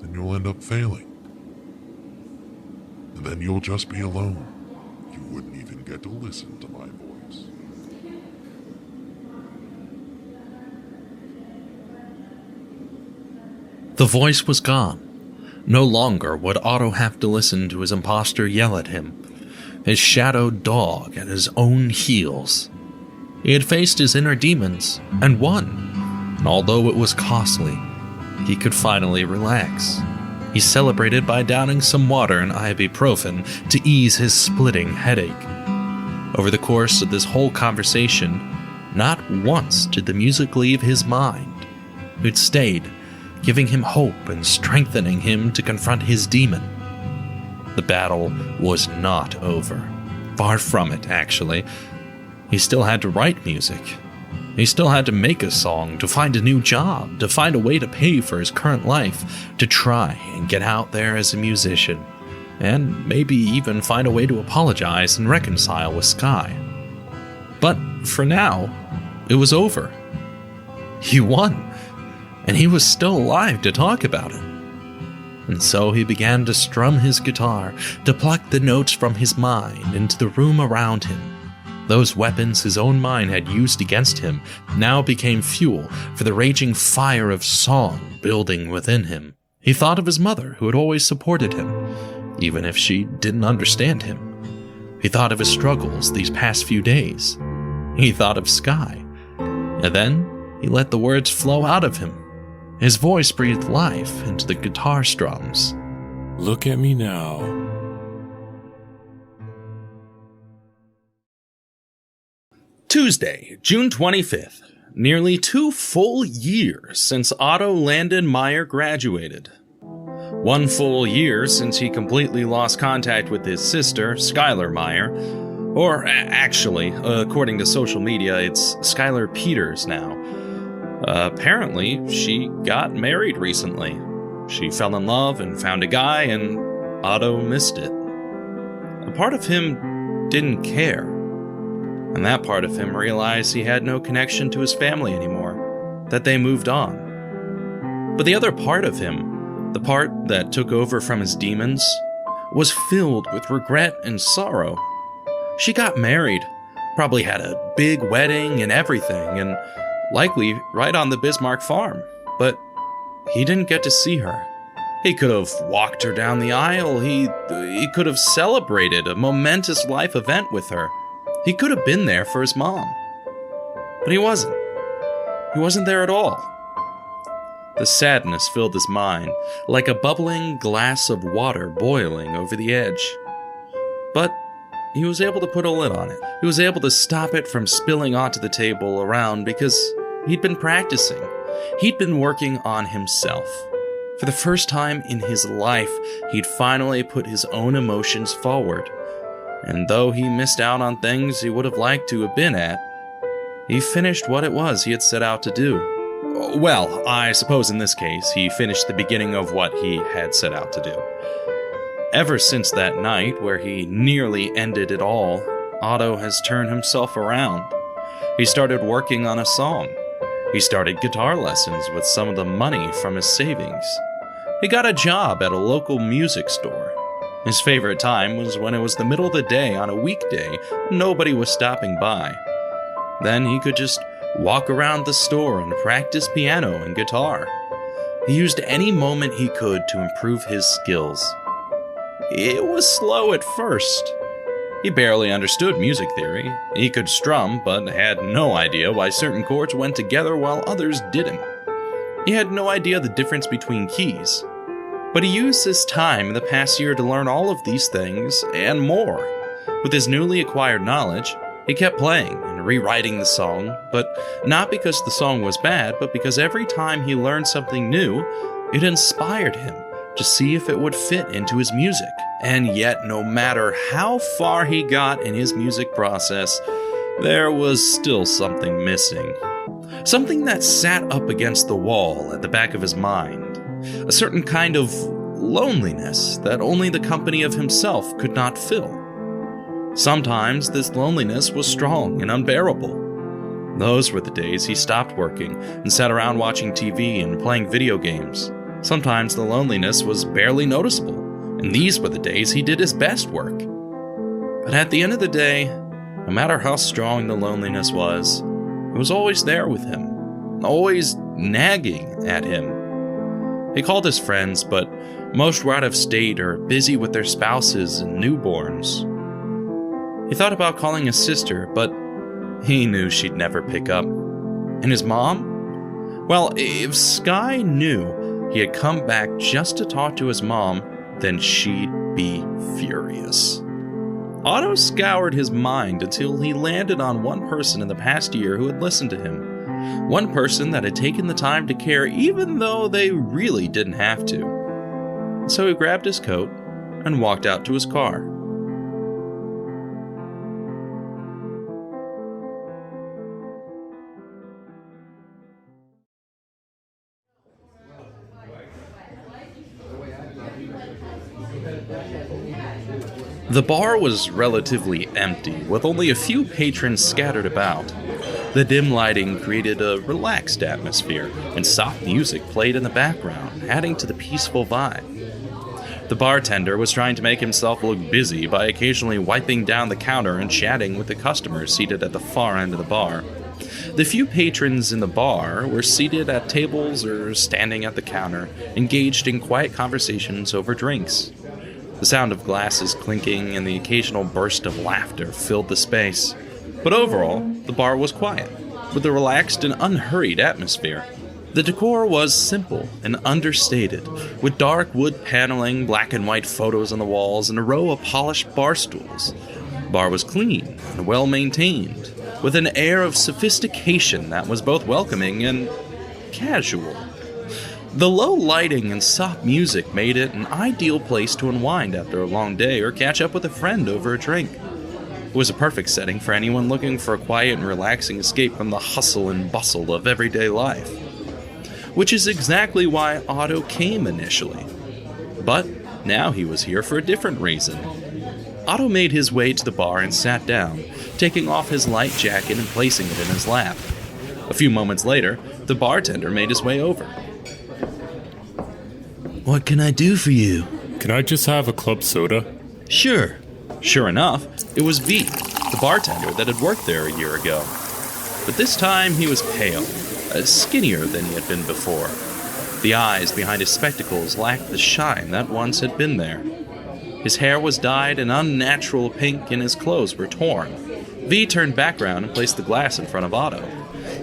Then you'll end up failing. And then you'll just be alone. You wouldn't even get to listen to my voice. The voice was gone. No longer would Otto have to listen to his imposter yell at him, his shadowed dog at his own heels. He had faced his inner demons and won, and although it was costly, he could finally relax. He celebrated by downing some water and ibuprofen to ease his splitting headache. Over the course of this whole conversation, not once did the music leave his mind. It stayed, giving him hope and strengthening him to confront his demon. The battle was not over. Far from it, actually. He still had to write music. He still had to make a song, to find a new job, to find a way to pay for his current life, to try and get out there as a musician, and maybe even find a way to apologize and reconcile with Sky. But for now, it was over. He won, and he was still alive to talk about it. And so he began to strum his guitar, to pluck the notes from his mind into the room around him. Those weapons his own mind had used against him now became fuel for the raging fire of song building within him. He thought of his mother, who had always supported him, even if she didn't understand him. He thought of his struggles these past few days. He thought of Sky. And then he let the words flow out of him. His voice breathed life into the guitar strums. Look at me now. Tuesday, June 25th. Nearly 2 full years since Otto Landyn Meyer graduated. 1 full year since he completely lost contact with his sister, Skylar Meyer. Or actually, according to social media, it's Skylar Peters now. Apparently, she got married recently. She fell in love and found a guy, and Otto missed it. A part of him didn't care. And that part of him realized he had no connection to his family anymore, that they moved on. But the other part of him, the part that took over from his demons, was filled with regret and sorrow. She got married, probably had a big wedding and everything, and likely right on the Bismark farm, but he didn't get to see her. He could have walked her down the aisle, he could have celebrated a momentous life event with her. He could have been there for his mom. But he wasn't. He wasn't there at all. The sadness filled his mind, like a bubbling glass of water boiling over the edge. But he was able to put a lid on it. He was able to stop it from spilling onto the table around because he'd been practicing. He'd been working on himself. For the first time in his life, he'd finally put his own emotions forward. And though he missed out on things he would have liked to have been at, he finished what it was he had set out to do. Well, I suppose in this case, he finished the beginning of what he had set out to do. Ever since that night where he nearly ended it all, Otto has turned himself around. He started working on a song. He started guitar lessons with some of the money from his savings. He got a job at a local music store. His favorite time was when it was the middle of the day on a weekday, nobody was stopping by. Then he could just walk around the store and practice piano and guitar. He used any moment he could to improve his skills. It was slow at first. He barely understood music theory. He could strum, but had no idea why certain chords went together while others didn't. He had no idea the difference between keys. But he used his time in the past year to learn all of these things and more. With his newly acquired knowledge, he kept playing and rewriting the song, but not because the song was bad, but because every time he learned something new, it inspired him to see if it would fit into his music. And yet, no matter how far he got in his music process, there was still something missing. Something that sat up against the wall at the back of his mind. A certain kind of loneliness that only the company of himself could not fill. Sometimes this loneliness was strong and unbearable. Those were the days he stopped working and sat around watching TV and playing video games. Sometimes the loneliness was barely noticeable, and these were the days he did his best work. But at the end of the day, no matter how strong the loneliness was, it was always there with him, always nagging at him. He called his friends, but most were out of state or busy with their spouses and newborns. He thought about calling his sister, but he knew she'd never pick up. And his mom? Well, if Sky knew he had come back just to talk to his mom, then she'd be furious. Otto scoured his mind until he landed on one person in the past year who had listened to him. One person that had taken the time to care even though they really didn't have to. So he grabbed his coat and walked out to his car. The bar was relatively empty, with only a few patrons scattered about. The dim lighting created a relaxed atmosphere, and soft music played in the background, adding to the peaceful vibe. The bartender was trying to make himself look busy by occasionally wiping down the counter and chatting with the customers seated at the far end of the bar. The few patrons in the bar were seated at tables or standing at the counter, engaged in quiet conversations over drinks. The sound of glasses clinking and the occasional burst of laughter filled the space. But overall, the bar was quiet, with a relaxed and unhurried atmosphere. The decor was simple and understated, with dark wood paneling, black and white photos on the walls, and a row of polished bar stools. The bar was clean and well-maintained, with an air of sophistication that was both welcoming and casual. The low lighting and soft music made it an ideal place to unwind after a long day or catch up with a friend over a drink. It was a perfect setting for anyone looking for a quiet and relaxing escape from the hustle and bustle of everyday life. Which is exactly why Otto came initially. But now he was here for a different reason. Otto made his way to the bar and sat down, taking off his light jacket and placing it in his lap. A few moments later, the bartender made his way over. What can I do for you? Can I just have a club soda? Sure. Sure enough, it was V, the bartender that had worked there a year ago. But this time he was pale, skinnier than he had been before. The eyes behind his spectacles lacked the shine that once had been there. His hair was dyed an unnatural pink and his clothes were torn. V turned back around and placed the glass in front of Otto.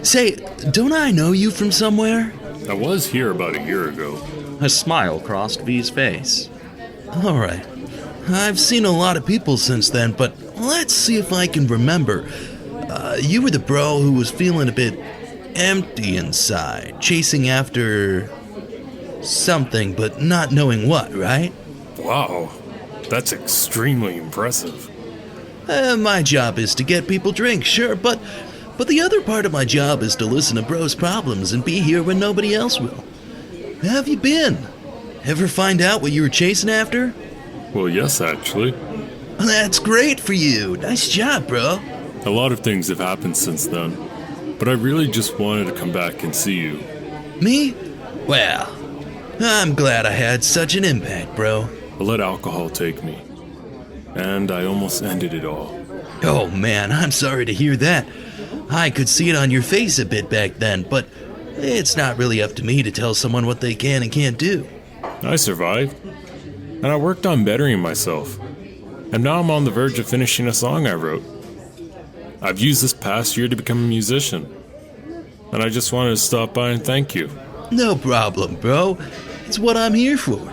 Say, don't I know you from somewhere? I was here about a year ago. A smile crossed V's face. All right. I've seen a lot of people since then, but let's see if I can remember. You were the bro who was feeling a bit empty inside, chasing after something, but not knowing what, right? Wow, that's extremely impressive. My job is to get people drinks, sure, but the other part of my job is to listen to bros' problems and be here when nobody else will. How have you been? Ever find out what you were chasing after? Well, yes, actually. That's great for you. Nice job, bro. A lot of things have happened since then, but I really just wanted to come back and see you. Me? Well, I'm glad I had such an impact, bro. I let alcohol take me, and I almost ended it all. Oh man, I'm sorry to hear that. I could see it on your face a bit back then, but it's not really up to me to tell someone what they can and can't do. I survived, and I worked on bettering myself, and now I'm on the verge of finishing a song I wrote. I've used this past year to become a musician, and I just wanted to stop by and thank you. No problem, bro. It's what I'm here for.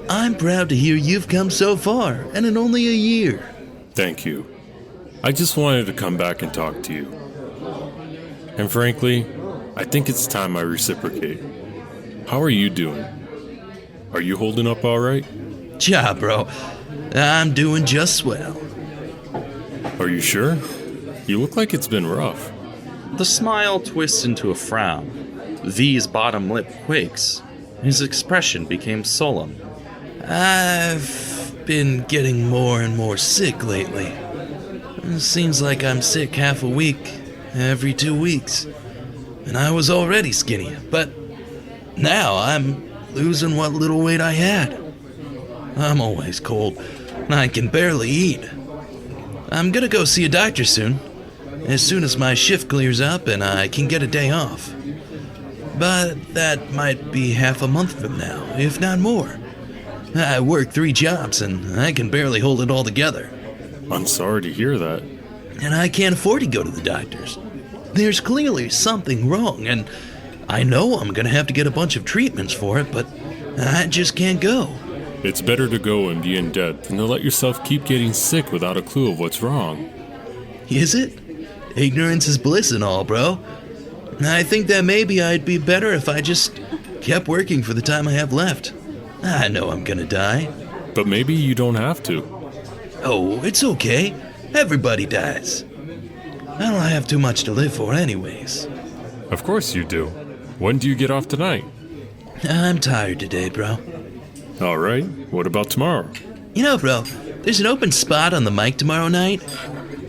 I'm proud to hear you've come so far, and in only a year. Thank you. I just wanted to come back and talk to you. And frankly, I think it's time I reciprocate. How are you doing? Are you holding up all right? Ja, bro. I'm doing just swell. Are you sure? You look like it's been rough. The smile twists into a frown. V's bottom lip quakes. His expression became solemn. I've been getting more and more sick lately. It seems like I'm sick half a week, every 2 weeks. And I was already skinny, but now I'm losing what little weight I had. I'm always cold, and I can barely eat. I'm gonna go see a doctor soon, as soon as my shift clears up and I can get a day off. but that might be half a month from now, if not more. I work 3 jobs, and I can barely hold it all together. I'm sorry to hear that. And I can't afford to go to the doctors. There's clearly something wrong, and I know I'm going to have to get a bunch of treatments for it, but I just can't go. It's better to go and be in debt than to let yourself keep getting sick without a clue of what's wrong. Is it? Ignorance is bliss and all, bro. I think that maybe I'd be better if I just kept working for the time I have left. I know I'm gonna die. But maybe you don't have to. Oh, it's okay. Everybody dies. I don't have too much to live for anyways. Of course you do. When do you get off tonight? I'm tired today, bro. All right. What about tomorrow? You know, bro, there's an open spot on the mic tomorrow night.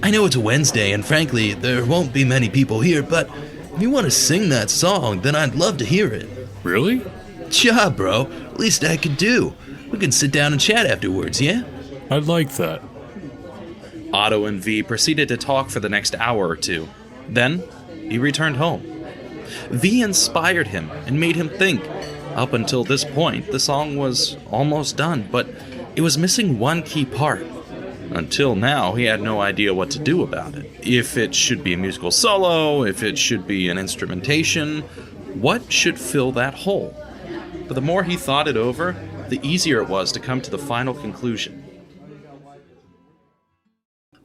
I know it's a Wednesday, and frankly, there won't be many people here, but if you want to sing that song, then I'd love to hear it. Really? Yeah, bro. Least I could do. We can sit down and chat afterwards, yeah? I'd like that. Otto and V proceeded to talk for the next hour or two. Then, he returned home. V inspired him and made him think. Up until this point, the song was almost done, but it was missing one key part. Until now, he had no idea what to do about it. If it should be a musical solo, if it should be an instrumentation, what should fill that hole? But the more he thought it over, the easier it was to come to the final conclusion.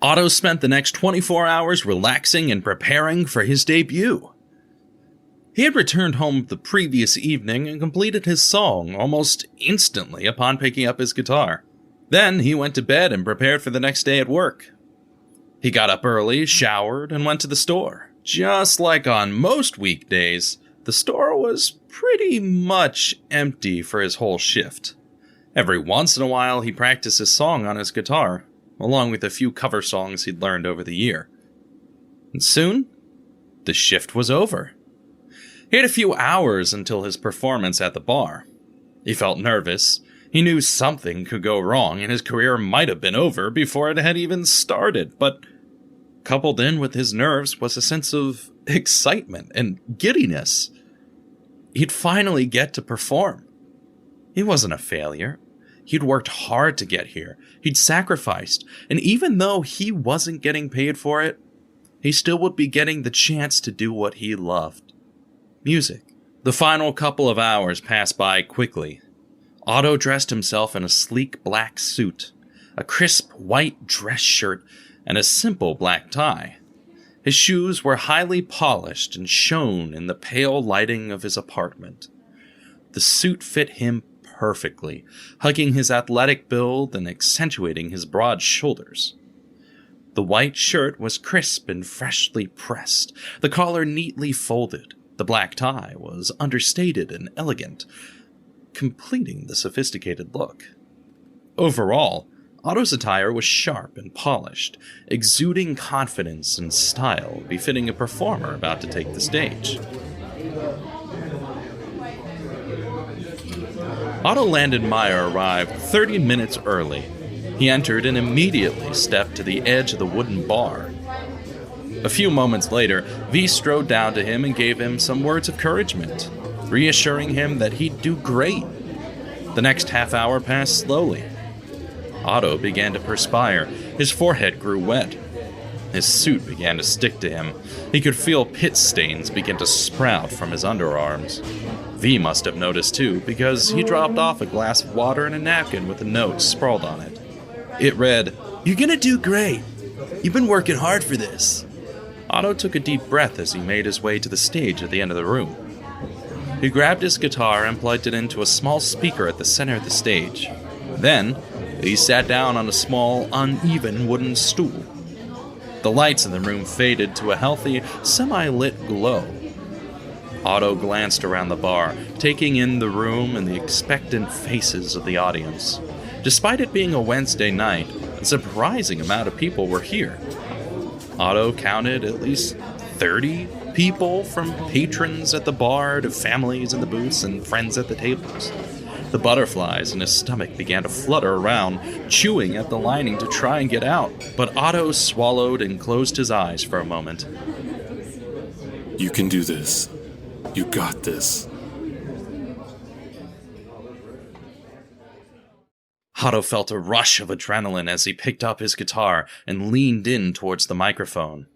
Otto spent the next 24 hours relaxing and preparing for his debut. He had returned home the previous evening and completed his song almost instantly upon picking up his guitar. Then he went to bed and prepared for the next day at work. He got up early, showered, and went to the store. Just like on most weekdays, the store was pretty much empty for his whole shift. Every once in a while, he practiced his song on his guitar, along with a few cover songs he'd learned over the year. And soon, the shift was over. He had a few hours until his performance at the bar. He felt nervous. He knew something could go wrong and his career might have been over before it had even started, but coupled in with his nerves was a sense of excitement and giddiness. He'd finally get to perform. He wasn't a failure. He'd worked hard to get here. He'd sacrificed, and even though he wasn't getting paid for it, he still would be getting the chance to do what he loved. Music. The final couple of hours passed by quickly. Otto dressed himself in a sleek black suit, a crisp white dress shirt, and a simple black tie. His shoes were highly polished and shone in the pale lighting of his apartment. The suit fit him perfectly, hugging his athletic build and accentuating his broad shoulders. The white shirt was crisp and freshly pressed, the collar neatly folded. The black tie was understated and elegant, completing the sophisticated look. Overall, Otto's attire was sharp and polished, exuding confidence and style befitting a performer about to take the stage. Otto Landyn Meyer arrived 30 minutes early. He entered and immediately stepped to the edge of the wooden bar. A few moments later, V strode down to him and gave him some words of encouragement, reassuring him that he'd do great. The next half hour passed slowly. Otto began to perspire. His forehead grew wet. His suit began to stick to him. He could feel pit stains begin to sprout from his underarms. V must have noticed too, because he dropped off a glass of water and a napkin with a note sprawled on it. It read, "You're gonna do great. You've been working hard for this." Otto took a deep breath as he made his way to the stage at the end of the room. He grabbed his guitar and plugged it into a small speaker at the center of the stage. Then, he sat down on a small, uneven wooden stool. The lights in the room faded to a healthy, semi-lit glow. Otto glanced around the bar, taking in the room and the expectant faces of the audience. Despite it being a Wednesday night, a surprising amount of people were here. Otto counted at least 30 people, from patrons at the bar to families in the booths and friends at the tables. The butterflies in his stomach began to flutter around, chewing at the lining to try and get out, but Otto swallowed and closed his eyes for a moment. You can do this. You got this. Otto felt a rush of adrenaline as he picked up his guitar and leaned in towards the microphone.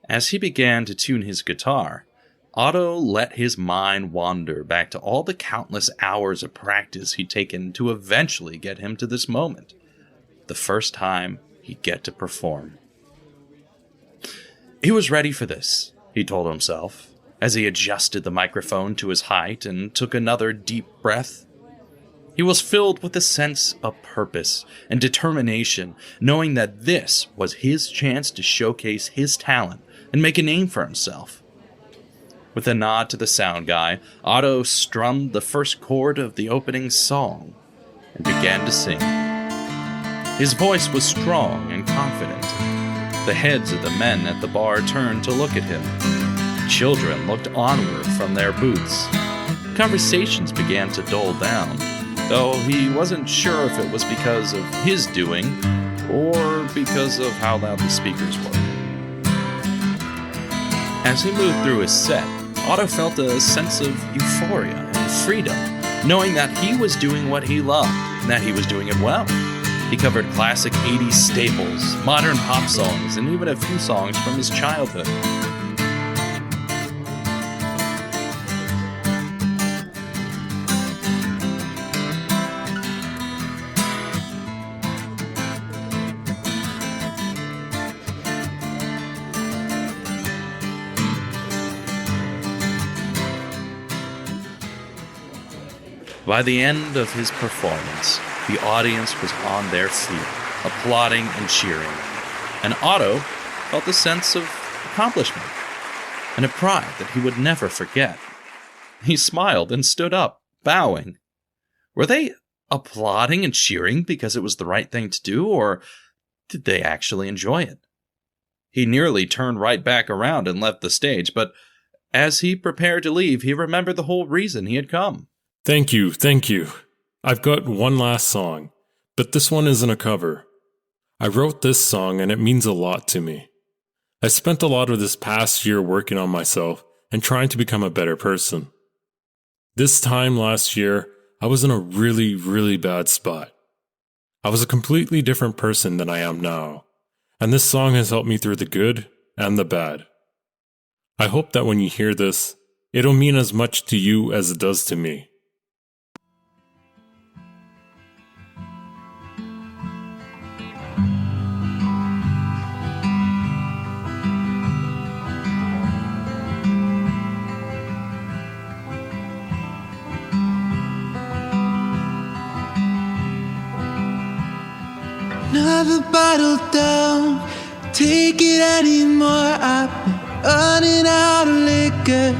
As he began to tune his guitar, Otto let his mind wander back to all the countless hours of practice he'd taken to eventually get him to this moment, the first time he'd get to perform. He was ready for this, he told himself, as he adjusted the microphone to his height and took another deep breath. He was filled with a sense of purpose and determination, knowing that this was his chance to showcase his talent and make a name for himself. With a nod to the sound guy, Otto strummed the first chord of the opening song and began to sing. His voice was strong and confident. The heads of the men at the bar turned to look at him. Children looked onward from their booths. Conversations began to dull down, though he wasn't sure if it was because of his doing or because of how loud the speakers were. As he moved through his set, Otto felt a sense of euphoria and freedom, knowing that he was doing what he loved and that he was doing it well. He covered classic 80s staples, modern pop songs, and even a few songs from his childhood. By the end of his performance, the audience was on their feet, applauding and cheering, and Otto felt a sense of accomplishment and a pride that he would never forget. He smiled and stood up, bowing. Were they applauding and cheering because it was the right thing to do, or did they actually enjoy it? He nearly turned right back around and left the stage, but as he prepared to leave, he remembered the whole reason he had come. Thank you. I've got one last song, but this one isn't a cover. I wrote this song and it means a lot to me. I spent a lot of this past year working on myself and trying to become a better person. This time last year, I was in a really, really bad spot. I was a completely different person than I am now, and this song has helped me through the good and the bad. I hope that when you hear this, it'll mean as much to you as it does to me. Another bottle down, take it anymore. I've been running out of liquor,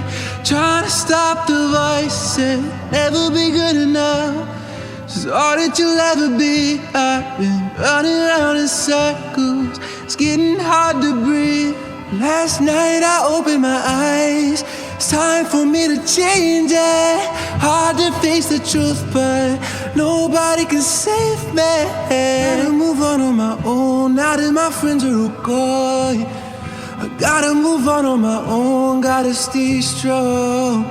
trying to stop the voices, never be good enough. It's all that you'll ever be. I've been running around in circles, it's getting hard to breathe. Last night I opened my eyes, it's time for me to change it. Hard to face the truth, but nobody can save me. Gotta move on my own, now that my friends are all gone. I gotta move on my own, gotta stay strong.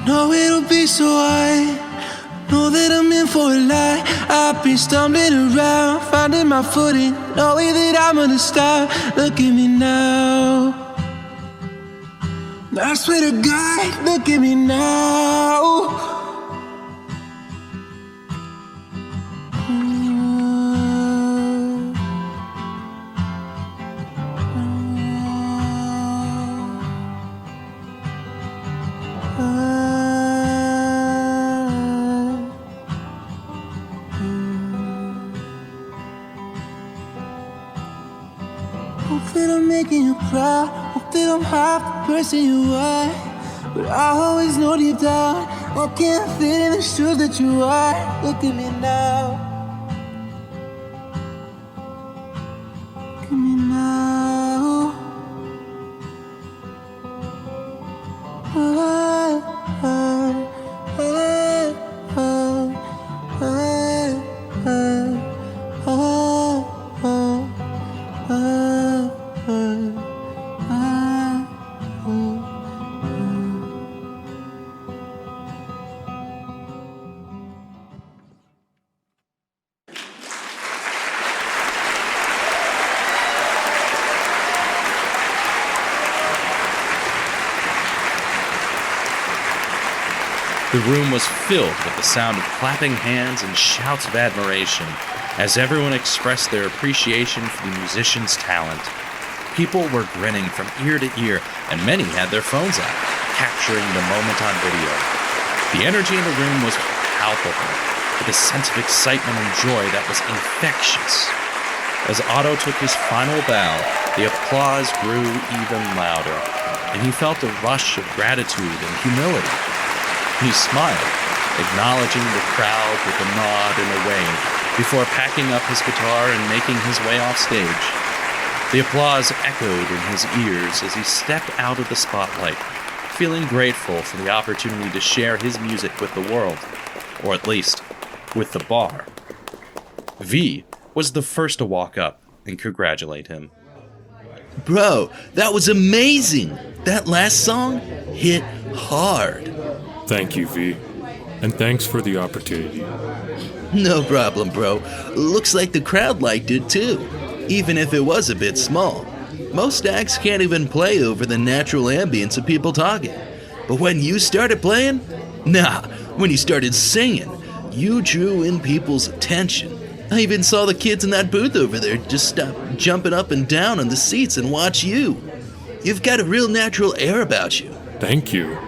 No, it'll be so hard, know that I'm in for a lot. I've been stumbling around, finding my footing, knowing that I'm gonna stop. Look at me now, I swear to God, look at me now. Hope that I'm making you proud, hope that I'm half the person you are. But I always know deep down, I can't fit in the shoes that you are. Look at me now, look at me now. The room was filled with the sound of clapping hands and shouts of admiration as everyone expressed their appreciation for the musician's talent. People were grinning from ear to ear, and many had their phones out, capturing the moment on video. The energy in the room was palpable, with a sense of excitement and joy that was infectious. As Otto took his final bow, the applause grew even louder, and he felt a rush of gratitude and humility. He smiled, acknowledging the crowd with a nod and a wave, before packing up his guitar and making his way off stage. The applause echoed in his ears as he stepped out of the spotlight, feeling grateful for the opportunity to share his music with the world, or at least, with the bar. V was the first to walk up and congratulate him. Bro, that was amazing! That last song hit hard. Thank you, V. And thanks for the opportunity. No problem, bro. Looks like the crowd liked it too, even if it was a bit small. Most acts can't even play over the natural ambience of people talking. But when you started playing, when you started singing, you drew in people's attention. I even saw the kids in that booth over there just stop jumping up and down on the seats and watch you. You've got a real natural air about you. Thank you.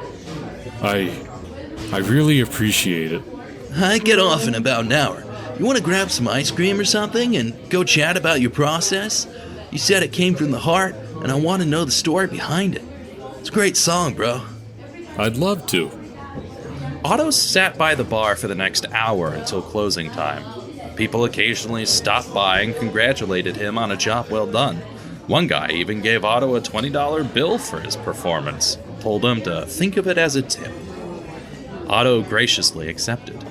I really appreciate it. I get off in about an hour. You want to grab some ice cream or something and go chat about your process? You said it came from the heart, and I want to know the story behind it. It's a great song, bro. I'd love to. Otto sat by the bar for the next hour until closing time. People occasionally stopped by and congratulated him on a job well done. One guy even gave Otto a $20 bill for his performance, told him to think of it as a tip. Otto graciously accepted.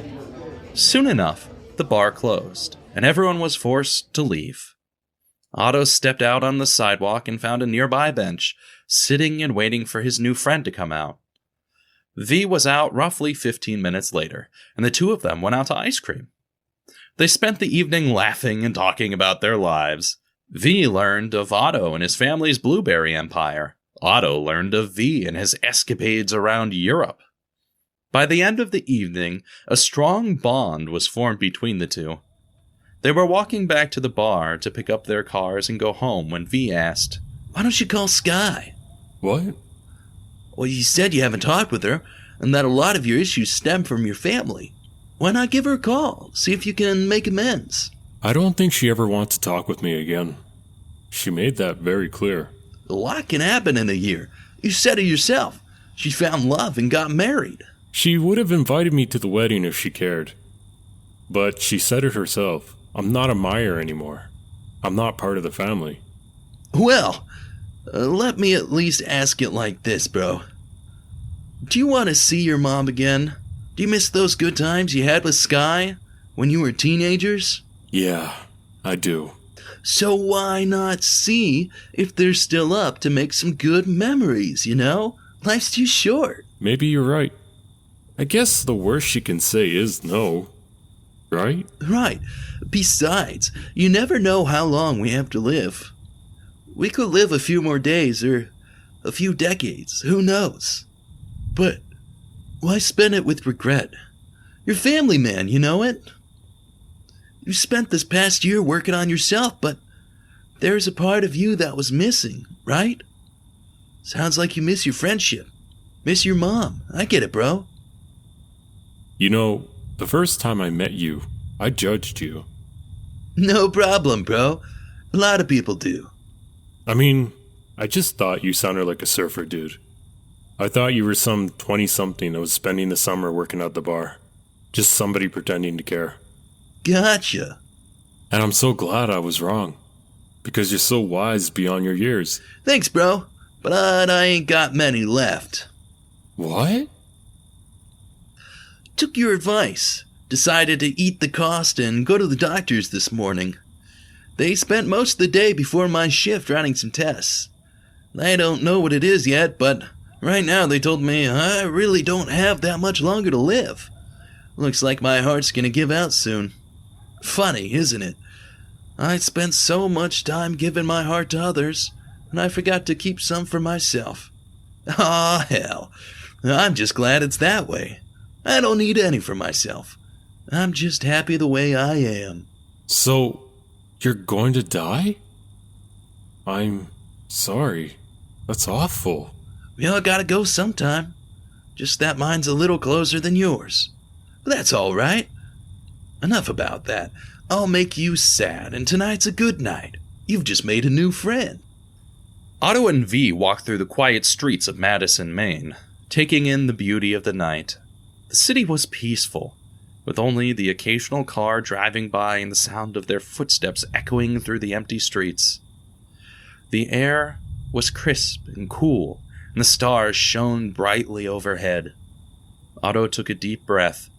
Soon enough, the bar closed, and everyone was forced to leave. Otto stepped out on the sidewalk and found a nearby bench, sitting and waiting for his new friend to come out. V was out roughly 15 minutes later, and the two of them went out to ice cream. They spent the evening laughing and talking about their lives. V learned of Otto and his family's blueberry empire. Otto learned of V and his escapades around Europe. By the end of the evening, a strong bond was formed between the two. They were walking back to the bar to pick up their cars and go home when V asked, "Why don't you call Sky?" What? Well, you said you haven't talked with her, and that a lot of your issues stem from your family. Why not give her a call, see if you can make amends? I don't think she ever wants to talk with me again. She made that very clear. A lot can happen in a year. You said it yourself. She found love and got married. She would have invited me to the wedding if she cared. But she said it herself. I'm not a Meyer anymore. I'm not part of the family. Well, let me at least ask it like this, bro. Do you want to see your mom again? Do you miss those good times you had with Sky when you were teenagers? Yeah, I do. So why not see if they're still up to make some good memories, you know? Life's too short. Maybe you're right. I guess the worst she can say is no. Right? Right. Besides, you never know how long we have to live. We could live a few more days or a few decades. Who knows? But why spend it with regret? You're family man, you know it? You spent this past year working on yourself, but there's a part of you that was missing, right? Sounds like you miss your friendship. Miss your mom. I get it, bro. You know, the first time I met you, I judged you. No problem, bro. A lot of people do. I mean, I just thought you sounded like a surfer dude. I thought you were some 20-something that was spending the summer working at the bar. Just somebody pretending to care. Gotcha. And I'm so glad I was wrong. Because you're so wise beyond your years. Thanks, bro. But I ain't got many left. What? Took your advice. Decided to eat the cost and go to the doctors this morning. They spent most of the day before my shift running some tests. I don't know what it is yet, but right now they told me I really don't have that much longer to live. Looks like my heart's gonna give out soon. Funny, isn't it? I spent so much time giving my heart to others, and I forgot to keep some for myself. Aw, hell. I'm just glad it's that way. I don't need any for myself. I'm just happy the way I am. So, you're going to die? I'm sorry. That's awful. We all gotta go sometime. Just that mine's a little closer than yours. But that's all right. Enough about that. I'll make you sad, and tonight's a good night. You've just made a new friend. Otto and V walked through the quiet streets of Madison, Maine, taking in the beauty of the night. The city was peaceful, with only the occasional car driving by and the sound of their footsteps echoing through the empty streets. The air was crisp and cool, and the stars shone brightly overhead. Otto took a deep breath,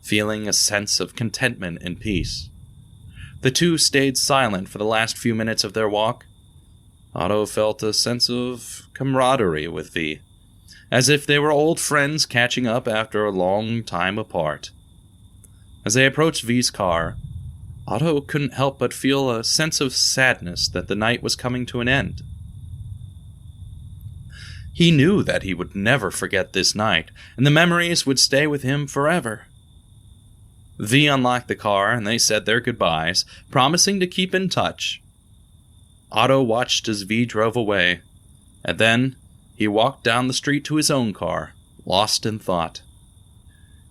feeling a sense of contentment and peace. The two stayed silent for the last few minutes of their walk. Otto felt a sense of camaraderie with V, as if they were old friends catching up after a long time apart. As they approached V's car, Otto couldn't help but feel a sense of sadness that the night was coming to an end. He knew that he would never forget this night, and the memories would stay with him forever. V unlocked the car, and they said their goodbyes, promising to keep in touch. Otto watched as V drove away, and then he walked down the street to his own car, lost in thought.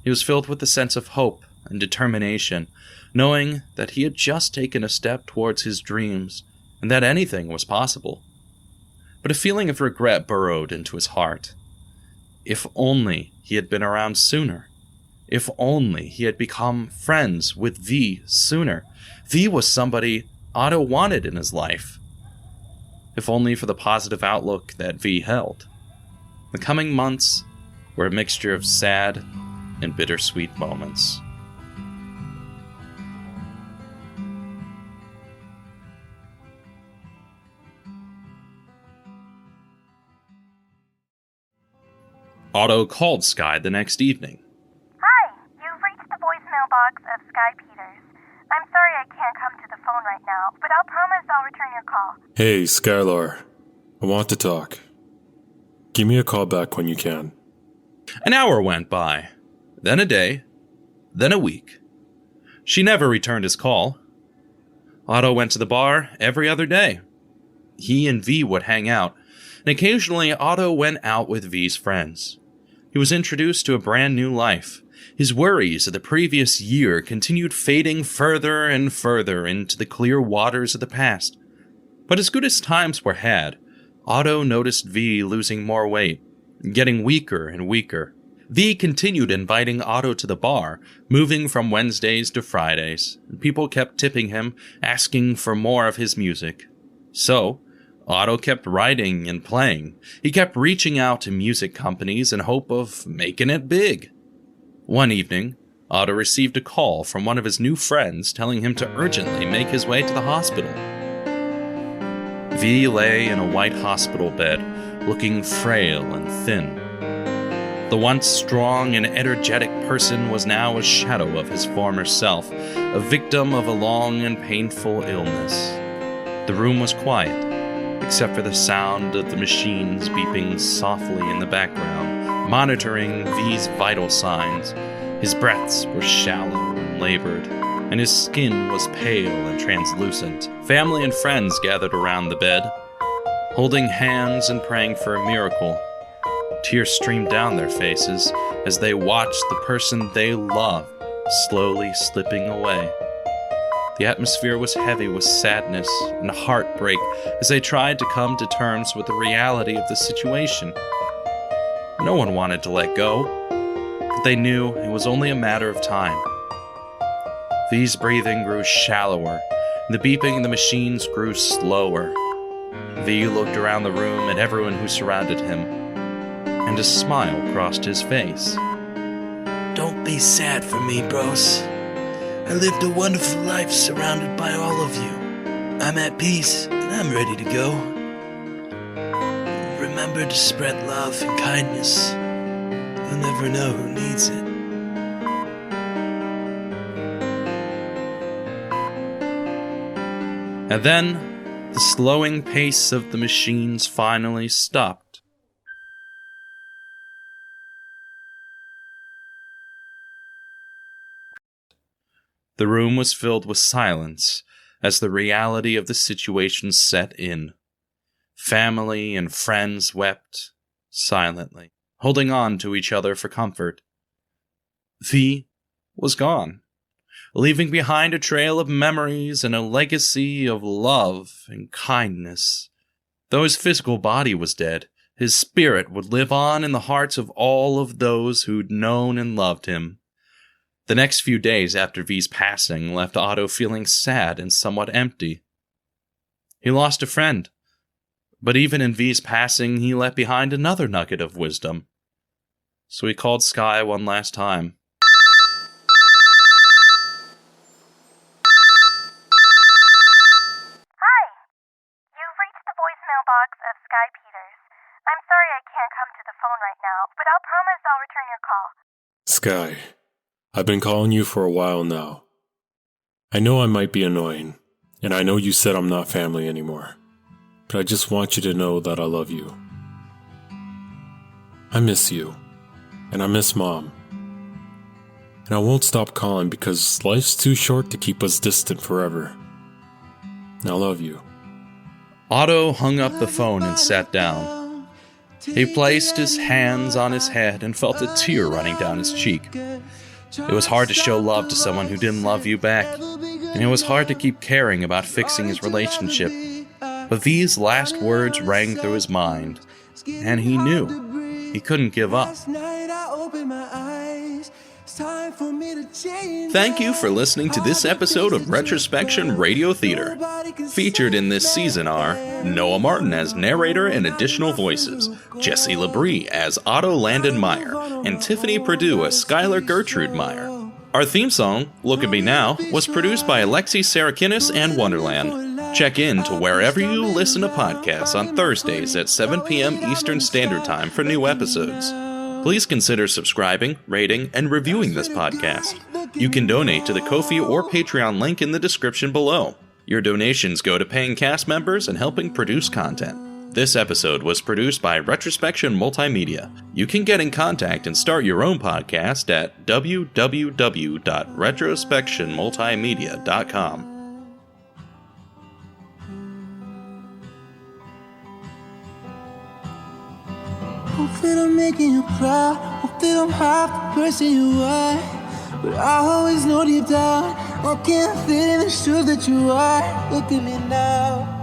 He was filled with a sense of hope and determination, knowing that he had just taken a step towards his dreams, and that anything was possible. But a feeling of regret burrowed into his heart. If only he had been around sooner. If only he had become friends with V sooner. V was somebody Otto wanted in his life. If only for the positive outlook that V held. The coming months were a mixture of sad and bittersweet moments. Otto called Skye the next evening. Hi, you've reached the voicemail box of Skye Peters. I'm sorry I can't come to the phone right now, but I'll promise I'll return your call. Hey, Skylar. I want to talk. Give me a call back when you can. An hour went by, then a day, then a week. She never returned his call. Otto went to the bar every other day. He and V would hang out, and occasionally Otto went out with V's friends. He was introduced to a brand new life. His worries of the previous year continued fading further and further into the clear waters of the past. But as good as times were had, Otto noticed V losing more weight, getting weaker and weaker. V continued inviting Otto to the bar, moving from Wednesdays to Fridays, and people kept tipping him, asking for more of his music. So, Otto kept writing and playing. He kept reaching out to music companies in hope of making it big. One evening, Otto received a call from one of his new friends telling him to urgently make his way to the hospital. V lay in a white hospital bed, looking frail and thin. The once strong and energetic person was now a shadow of his former self, a victim of a long and painful illness. The room was quiet, except for the sound of the machines beeping softly in the background, monitoring V's vital signs. His breaths were shallow and labored, and his skin was pale and translucent. Family and friends gathered around the bed, holding hands and praying for a miracle. Tears streamed down their faces as they watched the person they loved slowly slipping away. The atmosphere was heavy with sadness and heartbreak as they tried to come to terms with the reality of the situation. No one wanted to let go, but they knew it was only a matter of time. V's breathing grew shallower, and the beeping of the machines grew slower. V looked around the room at everyone who surrounded him, and a smile crossed his face. Don't be sad for me, bros. I lived a wonderful life surrounded by all of you. I'm at peace, and I'm ready to go. Remember to spread love and kindness. You'll never know who needs it. And then, the slowing pace of the machines finally stopped. The room was filled with silence as the reality of the situation set in. Family and friends wept silently, holding on to each other for comfort. V was gone, leaving behind a trail of memories and a legacy of love and kindness. Though his physical body was dead, his spirit would live on in the hearts of all of those who'd known and loved him. The next few days after V's passing left Otto feeling sad and somewhat empty. He lost a friend, but even in V's passing, he left behind another nugget of wisdom. So he called Sky one last time. Hi, you've reached the voicemail box of Sky Peters. I'm sorry I can't come to the phone right now, but I'll promise I'll return your call. Sky, I've been calling you for a while now. I know I might be annoying, and I know you said I'm not family anymore, but I just want you to know that I love you. I miss you, and I miss Mom. And I won't stop calling because life's too short to keep us distant forever. I love you. Otto hung up the phone and sat down. He placed his hands on his head and felt a tear running down his cheek. It was hard to show love to someone who didn't love you back, and it was hard to keep caring about fixing his relationship. But these last words rang through his mind, and he knew he couldn't give up. Thank you for listening to this episode of Retrospection Radio Theater. Featured in this season are Noah Martin as narrator and additional voices, Jessy Labrie as Otto Landyn Meyer, and Tiffany Perdue as Skylar Gertrude Meyer. Our theme song, Look at Me Now, was produced by Alexi Sarakinis and Wonderland. Check in to wherever you listen to podcasts on Thursdays at 7 p.m. Eastern Standard Time for new episodes. Please consider subscribing, rating, and reviewing this podcast. You can donate to the Ko-fi or Patreon link in the description below. Your donations go to paying cast members and helping produce content. This episode was produced by Retrospection Multimedia. You can get in contact and start your own podcast at www.retrospectionmultimedia.com. Hope that I'm making you proud. Hope that I'm half the person you are. But I always know deep down I can't fit in the shoes that you are. Look at me now.